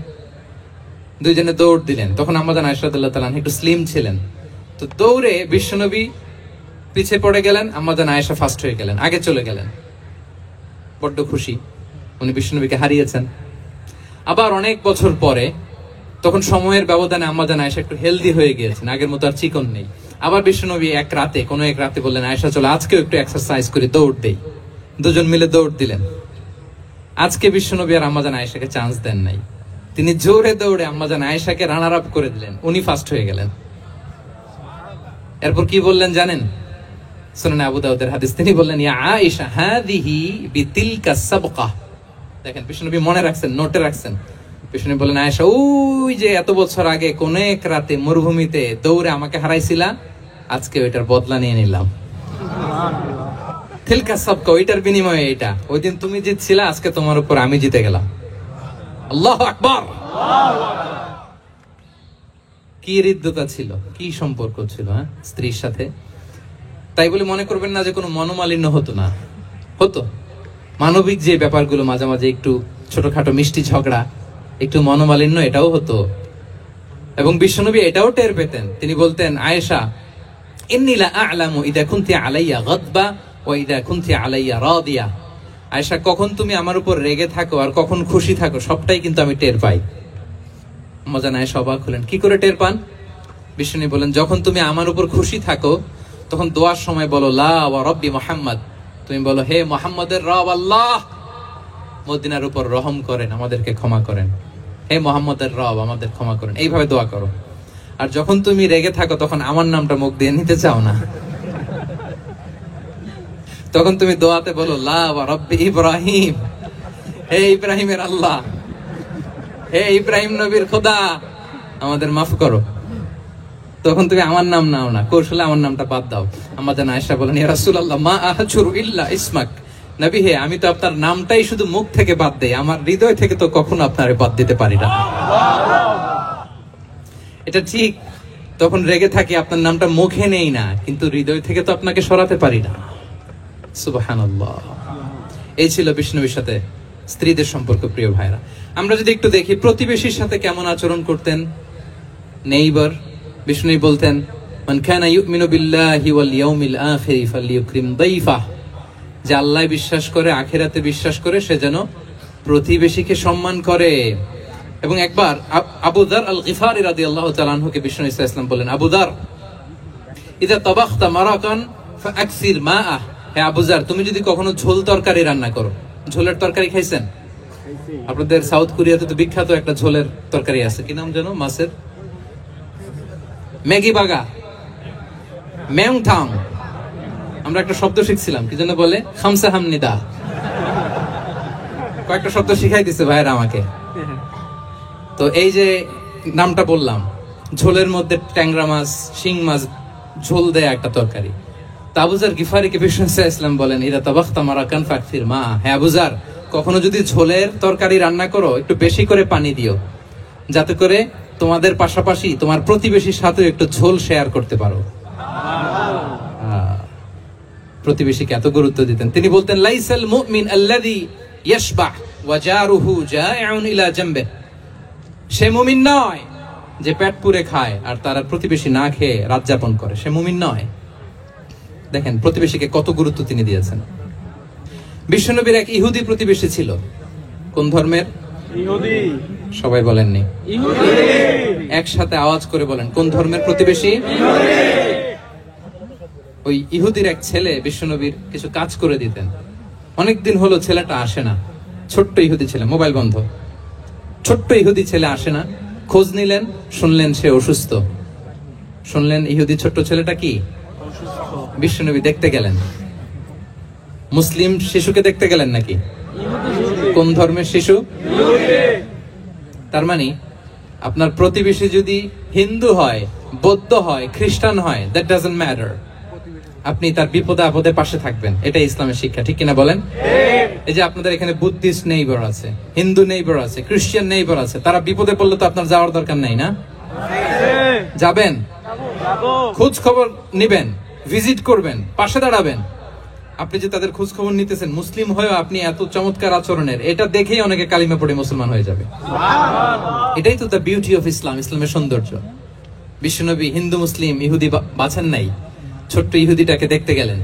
দুইজনে দৌড় দিলেন। তখন আম্মা জান আয়েশা রাদিয়াল্লাহু তাআলা আনহা একটু স্লিম ছিলেন, তো দৌড়ে বিশ্বনবী পিছে পড়ে গেলেন, আম্মা জান আয়েশা ফার্স্ট হয়ে গেলেন, আগে চলে গেলেন। বড্ড খুশি, উনি বিশ্বনবীকে হারিয়েছেন। আবার অনেক বছর পরে, তখন সময়ের ব্যবধানে আম্মা জান আয়েশা একটু হেলদি হয়ে গিয়েছেন, আগের মতো আর চিকন নেই। আবার বিশ্বনবী এক রাতে বললেন, আয়েশা চলো আজকেও একটু এক্সারসাইজ করি, দৌড় দেই। দুজন মিলে দৌড় দিলেন। আজকে বিশ্বনবী আর আম্মা জান আয়েশাকে চান্স দেন নাই, তিনি জোরে দৌড়ে আম্মা জান আয়েশাকে রানার আপ করে দিলেন, উনি ফার্স্ট হয়ে গেলেন। এরপর কি বললেন জানেন? সুনানে আবু দাউদের হাদিস, তিনি বললেন, ইয়া আয়েশা হাদিহি বিতিলকা সাবকা। দেখেন বিশ্বনবী মনে রাখছেন, নোটে রাখছেন। বিষ্ণু বলেন, আয়েশা ওই যে এত বছর আগে কোন এক রাতে মরুভূমিতে দৌড়ে আমাকে হারাইছিলা, আজকে ওইটার বদলা নিয়ে নিলাম। তিলকা সাবকা, ওইটার বিনিময়ে এটা। ওই দিন তুমি জিতছিলা, আজকে তোমার উপর আমি জিতে গেলাম। আল্লাহু আকবার। কি হৃদ্যতা ছিল, কি সম্পর্ক ছিল স্ত্রীর সাথে। তাই বলে মনে করবেন না যে কোনো মনোমালিন্য হতো না, হতো। মানবিক যে ব্যাপারগুলো, মাঝে মাঝে একটু ছোটখাটো মিষ্টি ঝগড়া, একটু মনোমালিন্য, এটাও হতো। এবং বিশ্বনবী এটাও টের পেতেন। তিনি বলতেন, আয়েশা ইন্নী লা আ'লামু ইযা কুনতি আলাইয়া গাদবা ওয়া ইযা কুনতি আলাইয়া রাদিয়া। আয়েশা, কখন তুমি আমার উপর রেগে থাকো আর কখন খুশি থাকো, সবটাই কিন্তু আমি টের পাই। আম্মা জান আয়েশা অবাক হলেন, কি করে টের পান? বিশ্বনবী বলেন, যখন তুমি আমার উপর খুশি থাকো তখন দোয়ার সময় বলো লা ওয়া রাব্বি মুহাম্মদ, তুমি বলো হে মুহাম্মদের রব আল্লাহ, মদিনার উপর রহম করেন, আমাদেরকে ক্ষমা করেন। হে মুহাম্মদের রব, আমাদের ক্ষমা করেন, এইভাবে দোয়া করো। আর যখন তুমি রেগে থাকো তখন আমার নামটা মুখ দিয়ে নিতে চাও না, তখন তুমি দোয়াতে বলো লা ওয়া রাব্বি ইব্রাহিম, হে ইব্রাহিমের আল্লাহ, হে ইব্রাহিম নবীর খোদা, আমাদের মাফ করো। তখন তুমি আমার নাম নাও না, কৌশলে আমার নামটা বাদ দাও। আম্মা জান আয়েশা বলেন, ইয়া রাসূলুল্লাহ মা আহজুরু ইল্লা ইসমাক। নবী হে, আমি তো আপনার নামটাই শুধু মুখ থেকে বাদ দেই, আমার হৃদয় থেকে তো কখনো আপনারে বাদ দিতে পারি না। এটা ঠিক, তখন রেগে থাকি, আপনার নামটা মুখে নেই না, কিন্তু হৃদয় থেকে তো আপনাকে সরাতে পারি না। সুবহানাল্লাহ। এই ছিল বিষ্ণুর সাথে স্ত্রীদের সম্পর্ক। প্রিয় ভাইরা, আমরা যদি একটু দেখি প্রতিবেশীর সাথে কেমন আচরণ করতেন। নেইবার, বিষ্ণু বলতেন, মান কানা ইউমিনু বিল্লাহি ওয়াল ইয়াউমিল আখির ফালইউকরিম দাইফা। যে আল্লাহ বিশ্বাস করে, আখিরাতে বিশ্বাস করে, সে যেন প্রতিবেশীকে সম্মান করে। এবং একবার আবু যার আল গিফারি রাদিয়াল্লাহু তাআলা আনহুকে বিষ্ণু ইসলাম বলেন, আবু যার ইযা তাবাখতা মারাকান ফাআকসির মাআ। হে আবু যার, তুমি যদি কখনো ঝোল তরকারি রান্না করো, ঝোলের তরকারি খাইছেন? আপনাদের সাউথ কোরিয়াতে তো বিখ্যাত একটা ঝোলের তরকারি আছে, কি নাম যেন, মাছের ম্যাগি বাগা, মেংথাং। আমরা একটা শব্দ শিখছিলাম, কি যেন বলে, খামসা হামনিদা। কয়েকটা শব্দ শিখাই দিছে ভাইরা আমাকে। তো এই যে নামটা বললাম, ঝোলের মধ্যে ট্যাংরা মাছ, শিং মাছ ঝোল দেয়া একটা তরকারি। তা আবু যার গিফারিকে বিষ্ণু ইসলাম বলেন, ইদা তাবাখতা মারাকান ফাকফির মা। হে আবু যার, কখনো যদি ঝোলের তরকারি রান্না করো, একটু বেশি করে পানি দিও, যাতে করে তোমাদের পাশাপাশি তোমার প্রতিবেশীর সাথে একটু ঝোল শেয়ার করতে পারো। প্রতিবেশীকে এত গুরুত্ব দিতেন। তিনি বলতেন, লাইসাল মুমিন আল্লাযী ইয়াশবা ওয়া জারুহু জাইউন ইলা জামবিহি। সে মুমিন নয় যে পেট পুরে খায় আর তার প্রতিবেশী না খেয়ে রাত যাপন করে, সে মুমিন নয়। দেখেন প্রতিবেশীকে কত গুরুত্ব তিনি দিয়েছেন। বিশ্বনবীর এক ইহুদি প্রতিবেশী ছিল। কোন ধর্মের? ইহুদি। সবাই বলেননি? ইহুদি। একসাথে আওয়াজ করে বলেন, কোন ধর্মের প্রতিবেশী? ওই ইহুদির এক ছেলে বিশ্বনবীর কিছু কাজ করে দিতেন। অনেকদিন হলো ছেলেটা আসে না, ছোট্ট ইহুদি ছেলে, মোবাইল বন্ধ, ছোট্ট ইহুদি ছেলে আসে না। খোঁজ নিলেন, শুনলেন সে অসুস্থ। শুনলেন ইহুদি ছোট্ট ছেলেটা কি বিশ্বনবী দেখতে গেলেন। মুসলিম শিশুকে দেখতে গেলেন নাকি? কোন ধর্মের শিশু? তার মানে আপনার প্রতিবেশী যদি হিন্দু হয়, বৌদ্ধ হয়, খ্রিস্টান হয়, দ্যাট ডাজন্ট ম্যাটার, আপনি তার বিপদে আপদে পাশে থাকবেন। এটা ইসলামের শিক্ষা, ঠিক কিনা বলেন? এই যে আপনাদের এখানে বুদ্ধিস্ট নেইবার আছে, হিন্দু নেইবার আছে, খ্রিস্টান নেইবার আছে, তারা বিপদে পড়লে তো আপনার যাওয়ার দরকার নাই না? যাবেন, খোঁজ খবর নিবেন, ভিজিট করবেন, পাশে দাঁড়াবেন। আপনি যে তাদের খোঁজ খবর নিতেছেন, মুসলিম হয়েও আপনি এত চমৎকার আচরণের, এটা দেখেই অনেকে কালিমা পড়ে মুসলমান হয়ে যাবে। এটাই তো দ্য বিউটি অফ ইসলাম, ইসলামের সৌন্দর্য। বিশ্বনবী হিন্দু মুসলিম ইহুদি বাছেন নাই, ছোট্ট ইহুদিটাকে দেখতে গেলেন।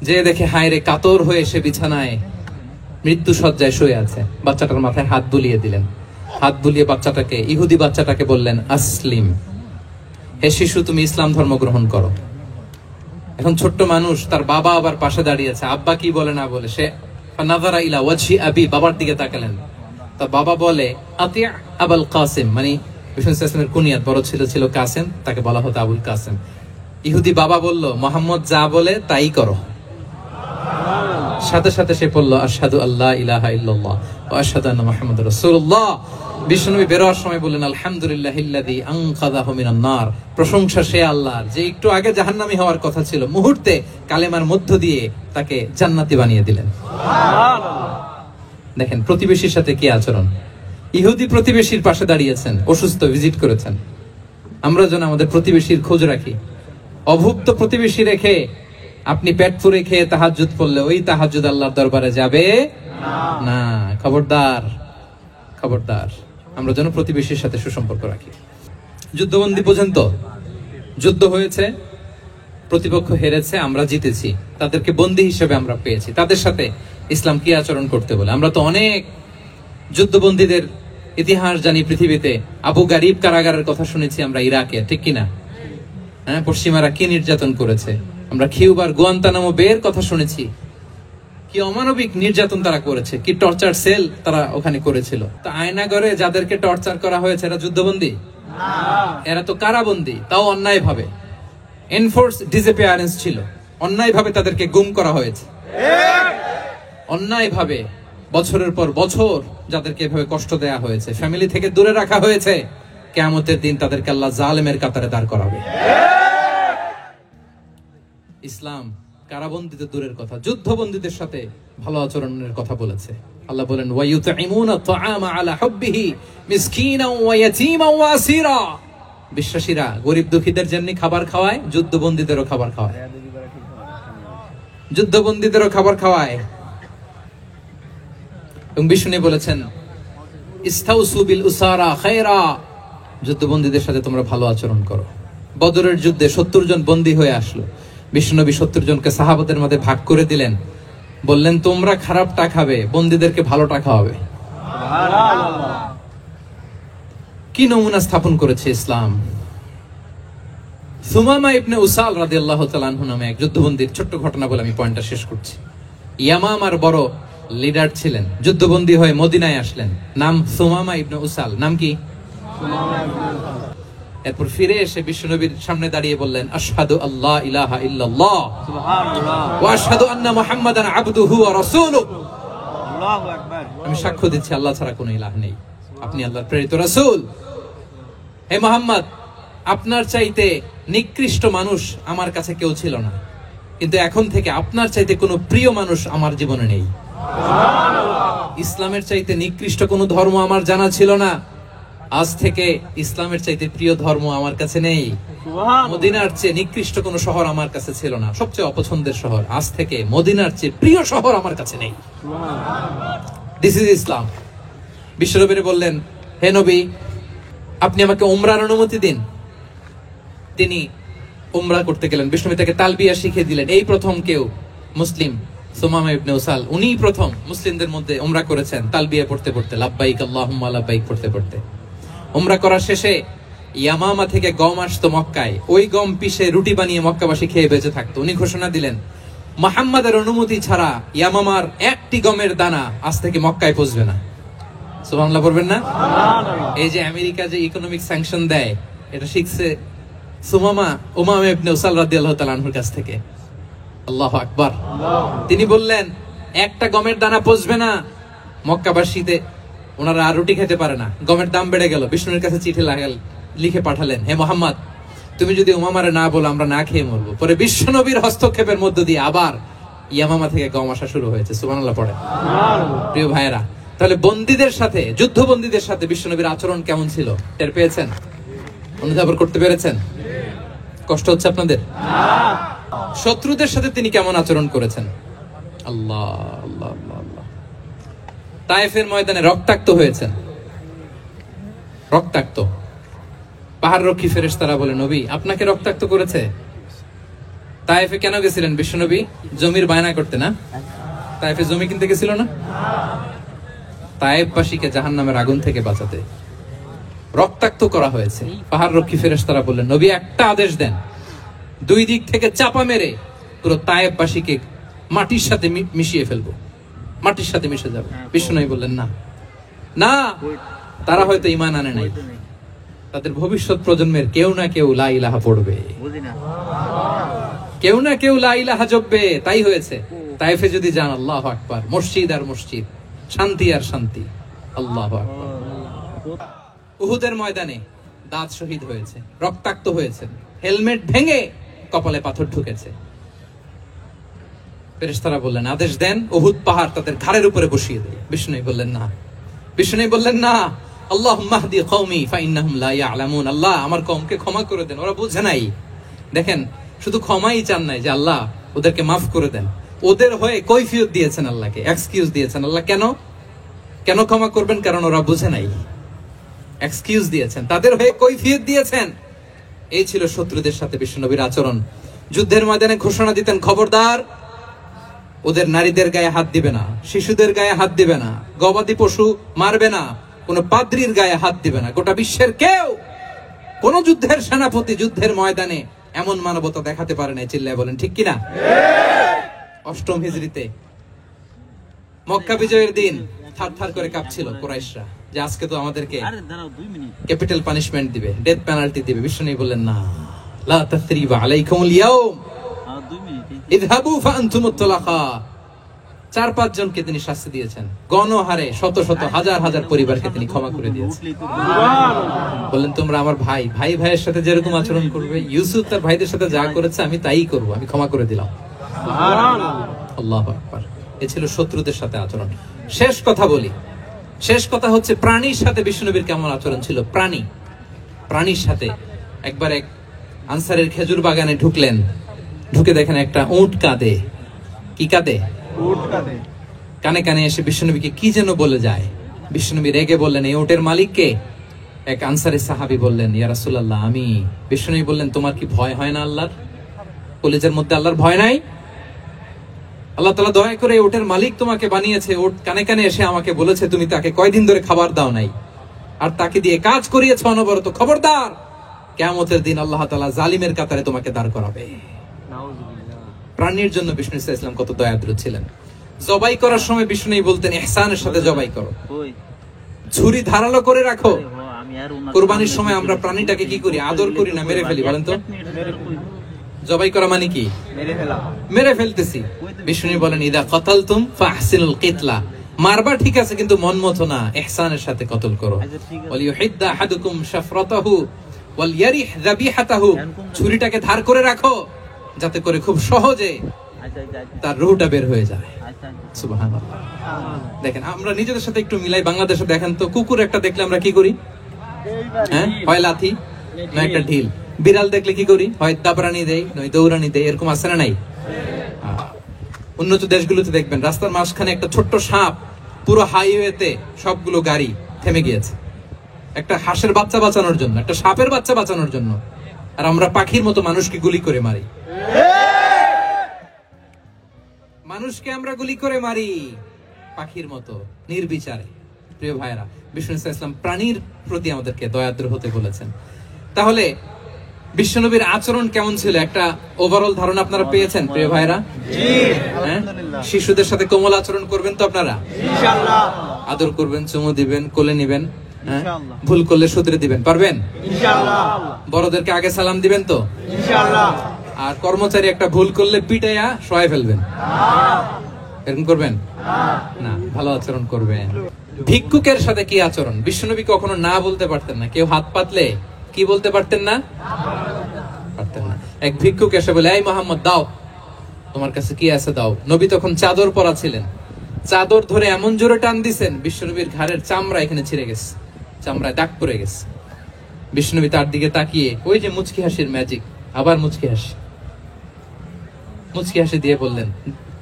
যে দেখে হায় রে, কাতর হয়ে সে বিছানায় মৃত্যু শয্যায় শুয়ে আছে। বাচ্চাটার মাথায় হাত বুলিয়ে দিলেন। হাত বুলিয়ে বাচ্চাটাকে, ইহুদি বাচ্চাটাকে বললেন, আসলিম, হে শিশু, তুমি ইসলাম ধর্ম গ্রহণ করো। এখন ছোট্ট মানুষ, তার বাবা আবার পাশে দাঁড়িয়ে আছে, আব্বা কি বলে না বলে, সে নাযারা ইলা ওয়াজহি আবি, বাবার দিকে তাকালেন। তা বাবা বলে, আতিয়া আবুল কাসিম, মানে বিষ্ণু ইসলামের কুনিয়াত, বড় ছিল ছিল কাসেম, তাকে বলা হতো আবুল কাসেম। ইহুদি বাবা বলল, মোহাম্মদ যা বলে তাই করো। সাথে সাথে সে বলল, আশহাদু আল্লা ইলাহা ইল্লাল্লাহ ওয়া আশহাদু আন্না মুহাম্মাদুর রাসূলুল্লাহ। বিশ্বনবী বেরোয়ার সময় বললেন, আলহামদুলিল্লাহিল্লাযী আনকাযাহু মিনান নার, প্রশংসা সে আল্লাহর যে একটু আগে জাহান্নামী হওয়ার কথা ছিল, মুহূর্তে কালেমার মধ্য দিয়ে তাকে জান্নাতি বানিয়ে দিলেন। দেখেন প্রতিবেশীর সাথে কি আচরণ। ইহুদি প্রতিবেশীর পাশে দাঁড়িয়েছেন, অসুস্থ, ভিজিট করেছেন। আমরা যেন আমাদের প্রতিবেশীর খোঁজ রাখি। অভুক্ত প্রতিবেশী রেখে আপনি পেট পুরে খেয়ে তাহাজ্জুদ পড়লে ওই তাহাজ্জুদ আল্লাহর দরবারে যাবে না। খবরদার, খবরদার, আমরা যেন প্রতিবেশীর সাথে সুসম্পর্ক রাখি। যুদ্ধবন্দী পর্যন্ত যুদ্ধ হয়েছে, প্রতিপক্ষ হেরেছে, আমরা জিতেছি, তাদেরকে বন্দী হিসেবে আমরা পেয়েছি। তাদের সাথে ইসলাম কি আচরণ করতে বলে? আমরা তো অনেক যুদ্ধবন্দীদের ইতিহাস জানি পৃথিবীতে। আবু গারিব কারাগারের কথা শুনেছি আমরা ইরাকে, ঠিক কিনা? হ্যাঁ, পশ্চিমারা কি নির্যাতন করেছে। আমরা কিউবার গুয়ান্তানামো বের কথা শুনেছি, কি অমানবিক নির্যাতন তারা করেছে, কি টর্চার সেল তারা ওখানে করেছিল। তো আয়নাগরে যাদেরকে টর্চার করা হয়েছে এরা যুদ্ধবন্দী? এরা তো কারাবন্দী, তাও অন্যায় ভাবে। এনফোর্স ডিসঅ্যাপিয়ারেন্স ছিল, অন্যায় ভাবে তাদেরকে গুম করা হয়েছে। অন্যায় ভাবে বছরের পর বছর যাদেরকে এভাবে কষ্ট দেয়া হয়েছে, ফ্যামিলি থেকে দূরে রাখা হয়েছে, কিয়ামতের দিন তাদেরকে আল্লাহ জালেমের কাতারে দাঁড় করাবে। ইসলাম কারাবন্দীদের দূরের কথা, যুদ্ধবন্দীদের সাথে ভালো আচরণের কথা বলেছে। আল্লাহ বলেন, ওয়া ইউতঈমুনা আত-তাআমা আলা হুব্বিহি মিসকিনান ওয়া ইয়াতীমান ওয়া আসীরা। বিশ্বাসীরা গরিব দুঃখীদের যেমনি খাবার খাওয়ায়, যুদ্ধবন্দীদেরও খাবার খাওয়ায়, যুদ্ধবন্দীদেরও খাবার খাওয়ায়। এবং বিষ্ণু বলেছেন, ইস্তাউসু বিল উসারা খায়রা, যুদ্ধবন্দীদের সাথে তোমরা ভালো আচরণ করো। বদরের যুদ্ধে 70 জন বন্দী হয়ে আসলো। বিশ্বনবী 70 জনকে সাহাবাদের মধ্যে ভাগ করে দিলেন, বললেন তোমরা খারাপটা খাবে, বন্দীদেরকে ভালোটা খাওয়াবে। কি নমুনা স্থাপন করেছে ইসলাম। সুমামা ইবনে উসাল রাদিয়াল্লাহু তাআলা আনহু নামে এক যুদ্ধবন্দীর ছোট্ট ঘটনা বলে আমি পয়েন্টটা শেষ করছি। ইয়ামামার বড় লিডার ছিলেন, যুদ্ধবন্দী হয়ে মদিনায় আসলেন, নাম সুমামা ইবনে উসাল। নাম কি? এরপর ফিরে এসে বিশ্বনবীর সামনে দাঁড়িয়ে বললেন, আশহাদু আল্লা ইলাহা ইল্লাল্লাহ ওয়া আশহাদু আন্না মুহাম্মাদান আবদুহু ওয়া রাসূলুহু। আল্লাহু আকবার। আমি সাক্ষ্য দিচ্ছি আল্লাহ ছাড়া কোনো ইলাহ নেই, আপনি আল্লাহর প্রেরিত রাসূল। হে মুহাম্মদ, আপনার চাইতে নিকৃষ্ট মানুষ আমার কাছে কেউ ছিল না, কিন্তু এখন থেকে আপনার চাইতে কোনো প্রিয় মানুষ আমার জীবনে নেই। ইসলামের চাইতে নিকৃষ্ট কোনো ধর্ম আমার জানা ছিল না, আজ থেকে ইসলামের চাইতে প্রিয় ধর্ম আমার কাছে নেই। মদিনার চেয়ে নিকৃষ্ট কোনো শহর আমার কাছে ছিল না, সবচেয়ে অপছন্দের শহর, আজ থেকে মদিনার চেয়ে প্রিয় শহর আমার কাছে নেই। দিস ইজ ইসলাম। বিশ্বনবী বললেন, হে নবী, আপনি আমাকে উমরার অনুমতি দিন। তিনি উমরা করতে গেলেন, বিশ্বনবী তাকে তালবিয়া শিখিয়ে দিলেন। এই প্রথম কেউ মুসলিম সুমামা ইবনে উসাল, উনি প্রথম মুসলিমদের মধ্যে উমরা করেছেন তালবিয়া পড়তে পড়তে, লাব্বাইক আল্লাহুম্মা লাব্বাইক পড়তে পড়তে। উমরা করার শেষে ইয়ামামা থেকে গম আসতো মক্কায়, ওই গম পিষে রুটি বানিয়ে মক্কাবাসী খেয়ে বেঁচে থাকতো। উনি ঘোষণা দিলেন, মুহাম্মাদের অনুমতি ছাড়া ইয়ামামার একটি গমের দানা আজ থেকে মক্কায় পৌঁছবে না। সুবহানাল্লাহ পড়বেন না? এই যে আমেরিকা যে ইকোনমিক স্যাংশন দেয়, এটা শিখছে সুমামা উমামা ইবনে উসাল রাদিয়াল্লাহু তাআলা আনহুর কাছ থেকে। আল্লাহু আকবার। তিনি বললেন, একটা গমের দানা পৌঁছবে না মক্কাবাসীতে, ওনারা আর রুটি খেতে পারে না। গমের দাম বেড়ে গেল। বিষ্ণুর কাছে চিঠি লিখে পাঠালেন, হে মুহাম্মদ, তুমি যদি উমামারে না বলো আমরা না খেয়ে মরবো। পরে বিশ্বনবীর হস্তক্ষেপের মধ্য দিয়ে আবার ইয়ামামা থেকে গম আসা শুরু হয়েছে। সুবহানাল্লাহ পড়ে। প্রিয় ভাইয়েরা, তাহলে বন্দীদের সাথে, যুদ্ধবন্দীদের সাথে বিশ্বনবীর আচরণ কেমন ছিল টের পেয়েছেন? অনুধাবন করতে পেরেছেন? কষ্ট হচ্ছে আপনাদের? শত্রুদের সাথে তিনি কেমন আচরণ করেছেন? আল্লাহ আল্লাহ আল্লাহ আল্লাহ। তায়েফের ময়দানে রক্তাক্ত হয়েছেন, রক্তাক্ত। পাহাড় রক্ষী ফেরেশতারা বলে, নবী আপনাকে রক্তাক্ত করেছে? তায়েফে কেন গেছিলেন বিশ্বনবী? জমির বায়না করতে না? তায়েফে জমি কিনতে গেছিল না? তায়েফবাসীকে জাহান্নামের আগুন থেকে বাঁচাতে রক্তাক্ত করা হয়েছে। পাহাড় রক্ষী ফেরেশতারা বললেন, নবী একটা আদেশ দেন, দুই দিক থেকে চাপা মেরে পুরো তায়েফবাসীকে মাটির সাথে মিশিয়ে ফেলবো, মাটির সাথে মিশে যাবে। বিষ্ণু বললেন, না না, তারা হয়তো ঈমান আনে নাই, তাদের ভবিষ্যৎ প্রজন্মের কেউ না কেউ লা ইলাহা পড়বে, কেউ না কেউ লা ইলাহা জপবে। তাই হয়েছে। তায়েফে যদি যান, আল্লাহু আকবার, মসজিদ আর মসজিদ, শান্তি আর শান্তি। আল্লাহু আকবার। উহুদের ময়দানে দাঁত শহীদ হয়েছে, রক্তাক্ত হয়েছে, হেলমেট ভেঙে কপালে পাথর ঢুকেছে। ফেরেশতারা বললেন, আদেশ দেন উহুদ পাহাড় তাদের ঘাড়ের উপরে বসিয়ে দেয়। বিষ্ণু বললেন, না। বিষ্ণু বললেন, না, আল্লাহুম্মা হদি কওমি ফাইন্নাহুম লা ইয়ালামুন। আল্লাহ আমার কওমকে ক্ষমা করে দেন, ওরা বুঝে নাই। দেখেন, শুধু ক্ষমাই চান নাই যে আল্লাহ ওদেরকে মাফ করে দেন, ওদের হয়ে কৈফিয়ত দিয়েছেন আল্লাহকে, এক্সকিউজ দিয়েছেন। আল্লাহ কেন কেন ক্ষমা করবেন? কারণ ওরা বুঝে নাই। এক্সকিউজ দিয়েছেন, তাদের হয়ে কৈফিয়ত দিয়েছেন। এই ছিল শত্রুদের সাথে বিশ্বনবীর আচরণ। যুদ্ধের ময়দানে ঘোষণা দিতেন, খবরদার ওদের নারীদের গায়ে হাত দিবে না, শিশুদের গায়ে হাত দিবে না, গবাদি পশু মারবে না, কোন পাদ্রীর গায়ে হাত দিবে না। গোটা বিশ্বের কেউ, কোন যুদ্ধের সেনাপতি যুদ্ধের ময়দানে এমন মানবতা দেখাতে পারে না। চিল্লায় বলেন ঠিক কিনা? অষ্টম হিজরিতে মক্কা বিজয়ের দিন থার থার করে কাঁপছিল কুরাইশরা যে আজকে তো আমাদেরকে ক্যাপিটাল পানিশমেন্ট দিবে, ডেথ পেনাল্টি দিবে। বিষ্ণু বললেন, না, লা তাসরিবা আলাইকুমুল ইয়াউম ইযহাবু ফাআনতুমুত তুলাকা। 4-5 জনকে তিনি শাস্তি দিয়েছেন, গণহারে শত শত হাজার হাজার পরিবারকে তিনি ক্ষমা করে দিয়েছেন। বললেন, তোমরা আমার ভাই, ভাই ভাইয়ের সাথে যেরকম আচরণ করবে, ইউসুফ তার ভাইদের সাথে যা করেছে আমি তাই করব, আমি ক্ষমা করে দিলাম। আল্লাহু আকবার। এ ছিল শত্রুদের সাথে আচরণ। শেষ কথা বলি, শেষ কথা হচ্ছে প্রাণীর সাথে বিশ্বনবীর কেমন আচরণ ছিল। প্রাণীর সাথে একবার এক আনসারের খেজুর বাগানে ঢুকলেন, ঢুকে দেখেন একটা উট কাঁদে। কি কাঁদে? উট কাঁদে। কানে কানে এসে বিশ্বনবীকে কি যেন বলে যায়। বিশ্বনবী রেগে বললেন, এই উটের মালিক কে? এক আনসারী সাহাবী বললেন, ইয়া রাসূলুল্লাহ আমি। বিশ্বনবী বললেন, তোমার কি ভয় হয় না আল্লাহর? কলিজার মধ্যে আল্লাহর ভয় নাই? আল্লাহ তাআলা দয়া করে উটের মালিক তোমাকে বানিয়েছে, উট কানে কানে এসে আমাকে বলেছে তুমি তাকে কয়দিন ধরে খাবার দাও নাই, আর তাকে দিয়ে কাজ করিয়েছো অনবরত। খবরদার, কিয়ামতের দিন আল্লাহ তাআলা জালিমের কাতারে তোমাকে দাঁড় করাবে। প্রাণীর জন্য বিষ্ণু ইসলাম কত দয়াদ্র ছিলেন। জবাই করার সময় বিষ্ণু বলতেন, ইহসানের সাথে জবাই করো, ছুরি ধারালো করে রাখো। কুরবানির সময় আমরা প্রাণীটাকে কি করি? আদর করি না মেরে ফেলি? বলেন তো, জবাই করা মানে কি? মেরে ফেলতেছি। বিষ্ণু বলেন, ইদা কতালতুম ফাহসিনুল কিতলা, মারবা ঠিক আছে কিন্তু মন মতো না, ইহসানের সাথে কতল করো। ওয়ালিউহিদ্দা আহাদুকুম শাফরাতাহু ওয়ালইয়ারিহ যাবিহাতাহু, ছুরিটাকে ধার করে রাখো যাতে করে খুব সহজে তার রুহটা বের হয়ে যায়। সুবহানাল্লাহ। দেখেন, আমরা নিজেদের সাথে একটু মিলাই। বাংলাদেশে দেখেন তো, কুকুর একটা দেখলে আমরা কি করি? হ্যাঁ, হয় লাথি না একটা ঢিল। বিড়াল দেখলে কি করি? হয় দাবরানি দেই নয় দৌড়ানি দেই। এরকম আছে না নাই? উন্নত দেশগুলোতে দেখবেন রাস্তার মাঝখানে একটা ছোট্ট সাপ, পুরো হাইওয়েতে সবগুলো গাড়ি থেমে গিয়েছে একটা হাঁসের বাচ্চা বাঁচানোর জন্য, একটা সাপের বাচ্চা বাঁচানোর জন্য। আর আমরা পাখির মতো মানুষকে গুলি করে মারি। মানুষকে আমরা গুলি করে মারি পাখির মতো নির্বিচারে। প্রিয় ভাইরা, বিষ্ণু ইসলাম প্রাণীর প্রতি আমাদেরকে দয়াদ্র হতে বলেছেন। তাহলে বিশ্বনবীর আচরণ কেমন ছিল একটা ওভারঅল ধারণা আপনারা পেয়েছেন প্রিয় ভাইরা? শিশুদের সাথে কোমল আচরণ করবেন তো আপনারা? ইনশাআল্লাহ। আদর করবেন, চুমু দিবেন, কোলে নিবেন, ভুল করলে শুধরে দিবেন, পারবেন? ইনশাআল্লাহ। বড়দেরকে আগে সালাম দিবেন তো? ইনশাআল্লাহ। আর কর্মচারী একটা ভুল করলে পিটাইয়া শোয়াই ফেলবেন, এরকম করবেন না? ভালো আচরণ করবেন। ভিক্ষুকের সাথে কি আচরণ? বিশ্বনবী কখনো না বলতে পারতেন না। কেউ হাত পাতলে কি বলতে পারতেন না? পারতেন না। এক ভিক্ষুক এসে বলে, এই মোহাম্মদ দাও, তোমার কাছে কি আছে দাও। নবী তখন চাদর পরা ছিলেন, চাদর ধরে এমন জোরে টান দিছেন বিশ্বনবীর ঘাড়ের চামড়া এখানে ছিঁড়ে গেছে, চামড়ায় দাগ পড়ে গেছে। বিশ্বনবী তার দিকে তাকিয়ে ওই যে মুচকি হাসির ম্যাজিক, আবার মুচকি হাসি দিয়ে বললেন,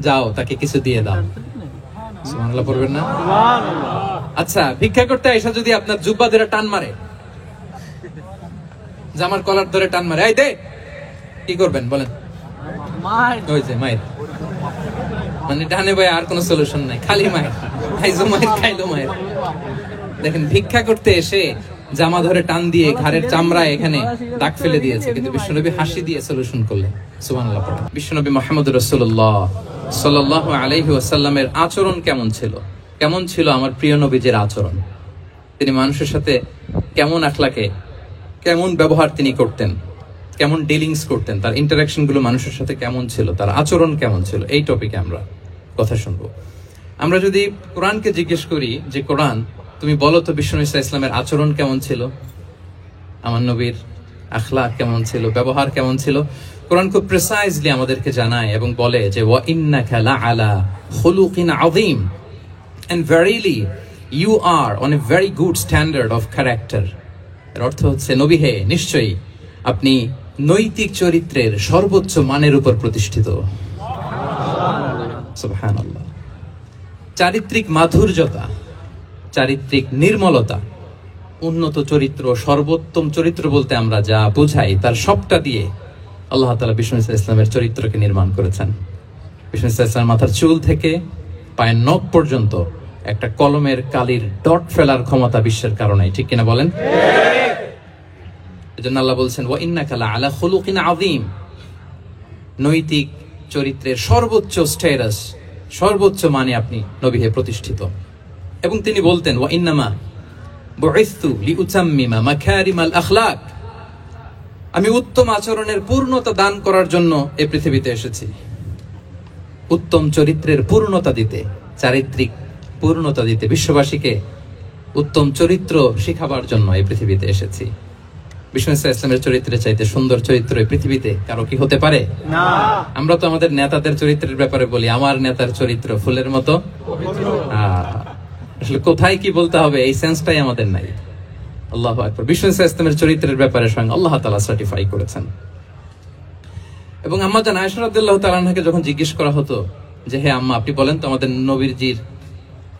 যাও তাকে কিছু দিয়ে দাও। সুবহানাল্লাহ পড়বেন না? আচ্ছা, ভিক্ষা করতে আইসা যদি আপনার জুব্বা ধরে টান মারে, জামার কলার ধরে টান মারে, এই দে, কি করবেন বলেন? ওই যে মায়ের, মানে ডানে ভাই আর কোন সলিউশন নাই, খালি মায়ের, খাইছো মায়ের, খাইলো মায়ের। দেখেন, ভিক্ষা করতে এসে জামা ধরে টান দিয়ে ঘাড়ের চামড়া এখানে দাগ ফেলে দিয়েছে, কিন্তু বিশ্বনবী হাসি দিয়ে সলিউশন করলেন। সুবহানাল্লাহ পড়েন। বিশ্বনবী মুহাম্মদ রাসূলুল্লাহ সাল্লাল্লাহু আলাইহি ওয়াসাল্লামের আচরণ কেমন ছিল? কেমন ছিল আমার প্রিয় নবীজির আচরণ? তিনি মানুষের সাথে কেমন আখলাকে, কেমন ব্যবহার তিনি করতেন, কেমন ডিলিংস করতেন, তার ইন্টারাকশন গুলো মানুষের সাথে কেমন ছিল, তার আচরণ কেমন ছিল, এই টপিকে আমরা কথা শুনবো। আমরা যদি কোরআনকে জিজ্ঞেস করি যে কোরআন তুমি বলো তো বিশ্বনবী ইসলামের আচরণ কেমন ছিল, আমার নবীর আখলাক কেমন ছিল, ব্যবহার কেমন ছিল, কোরআন খুব প্রিসাইজলি আমাদেরকে জানায় এবং বলে যে ওয়া ইন্নাকা লাআলা খুলুকিন আযীম, and verily you are on a very good standard of character. এর অর্থ হচ্ছে, নবী হে, নিশ্চয়ই আপনি নৈতিক চরিত্রের সর্বোচ্চ মানের উপর প্রতিষ্ঠিত। সুবহানাল্লাহ। চারিত্রিক মাধুর্যতা, চারিত্রিক নির্মলতা, উন্নত চরিত্র, সর্বোত্তম চরিত্র বলতে আমরা যা বুঝাই তার সবটা দিয়ে আল্লাহ তাআলা বিষ্ণু ইসলামের চরিত্রকে নির্মাণ করেছেন। বিষ্ণু ইসলাম মাথার চুল থেকে পায়ের নখ পর্যন্ত একটা কলমের কালির ডট ফেলার ক্ষমতা বিশ্বের কারণে, ঠিক কিনা বলেন? এজন্য আল্লাহ বলছেন ওয়া ইন্নাকা লাআলা খুলুকিন আযীম, নৈতিক চরিত্রের সর্বোচ্চ স্ট্যাটাস, সর্বোচ্চ মানে আপনি নবী হে প্রতিষ্ঠিত। এবং তিনি বলতেন ওয়া ইন্নামা বুইসতু লিউতাম্মিমা মাকারিমাল আখলাক, আমি উত্তম আচরণের পূর্ণতা দান করার জন্য এই পৃথিবীতে এসেছি, উত্তম চরিত্রের পূর্ণতা দিতে, চারিত্রিক পূর্ণতা দিতে, বিশ্ববাসীকে উত্তম চরিত্র শিখাবার জন্য এই পৃথিবীতে এসেছি। বিষ্ণু ইসলামের চরিত্রের চাইতে সুন্দর চরিত্র এই পৃথিবীতে কারো কি হতে পারে? না। আমরা তো আমাদের নেতাদের চরিত্রের ব্যাপারে বলি, আমার নেতার চরিত্র ফুলের মতো। আসলে কোথায় কি বলতে হবে এই সেন্সটাই আমাদের নাই। আল্লাহু আকবার। বিষ্ণু ইসলামের চরিত্রের ব্যাপারে স্বয়ং আল্লাহ তাআলা সার্টিফাই করেছেন। এবং আম্মা জান আয়েশা রাদিয়াল্লাহু তাআলা আনহাকে যখন জিজ্ঞেস করা হতো যে হে আম্মা, আপনি বলেন তো আমাদের নবীজির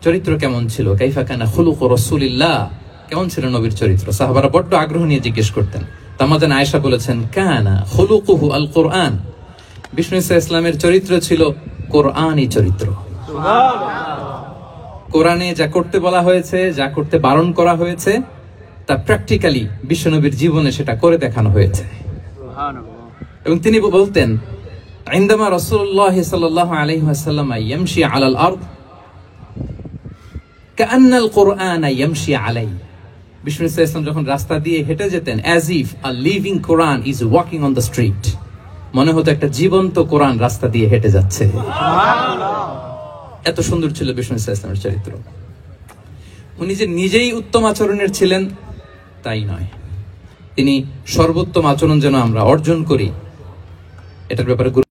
চরিত্র কেমন ছিল, কাইফা কানা খুলুকু রাসূলিল্লাহ, কেমন ছিল নবীর চরিত্র, সাহাবারা বড্ড আগ্রহ নিয়ে জিজ্ঞেস করতেন। আম্মা জান আয়েশা বলেছেন কানা খুলুকুহু আল কুরআন, বিষ্ণু ইসলামের চরিত্র ছিল কোরআনী চরিত্র। কোরআনে যা করতে বলা হয়েছে, যা করতে বারণ করা হয়েছে, তা প্র্যাকটিক্যালি বিশ্বনবীর জীবনে সেটা করে দেখানো হয়েছে। এবং তিনি বলতেন ইনদামা রাসূলুল্লাহ সাল্লাল্লাহু আলাইহি ওয়াসাল্লাম ইয়ামশি আলাল আরদ কাআন্নাল কুরআন ইয়ামশি আলাইহি, বিষ্ণু ইসলাম যখন রাস্তা দিয়ে হেঁটে যেতেন as if a living Quran is walking on the street, মনে হতো একটা জীবন্ত কোরআন রাস্তা দিয়ে হেঁটে যাচ্ছে। এত সুন্দর ছিল বিষ্ণু ইসলামের চরিত্র। উনি যে নিজেই উত্তম আচরণের ছিলেন তাই নয়, তিনি সর্বোত্তম আচরণ যেন আমরা অর্জন করি এটার ব্যাপারে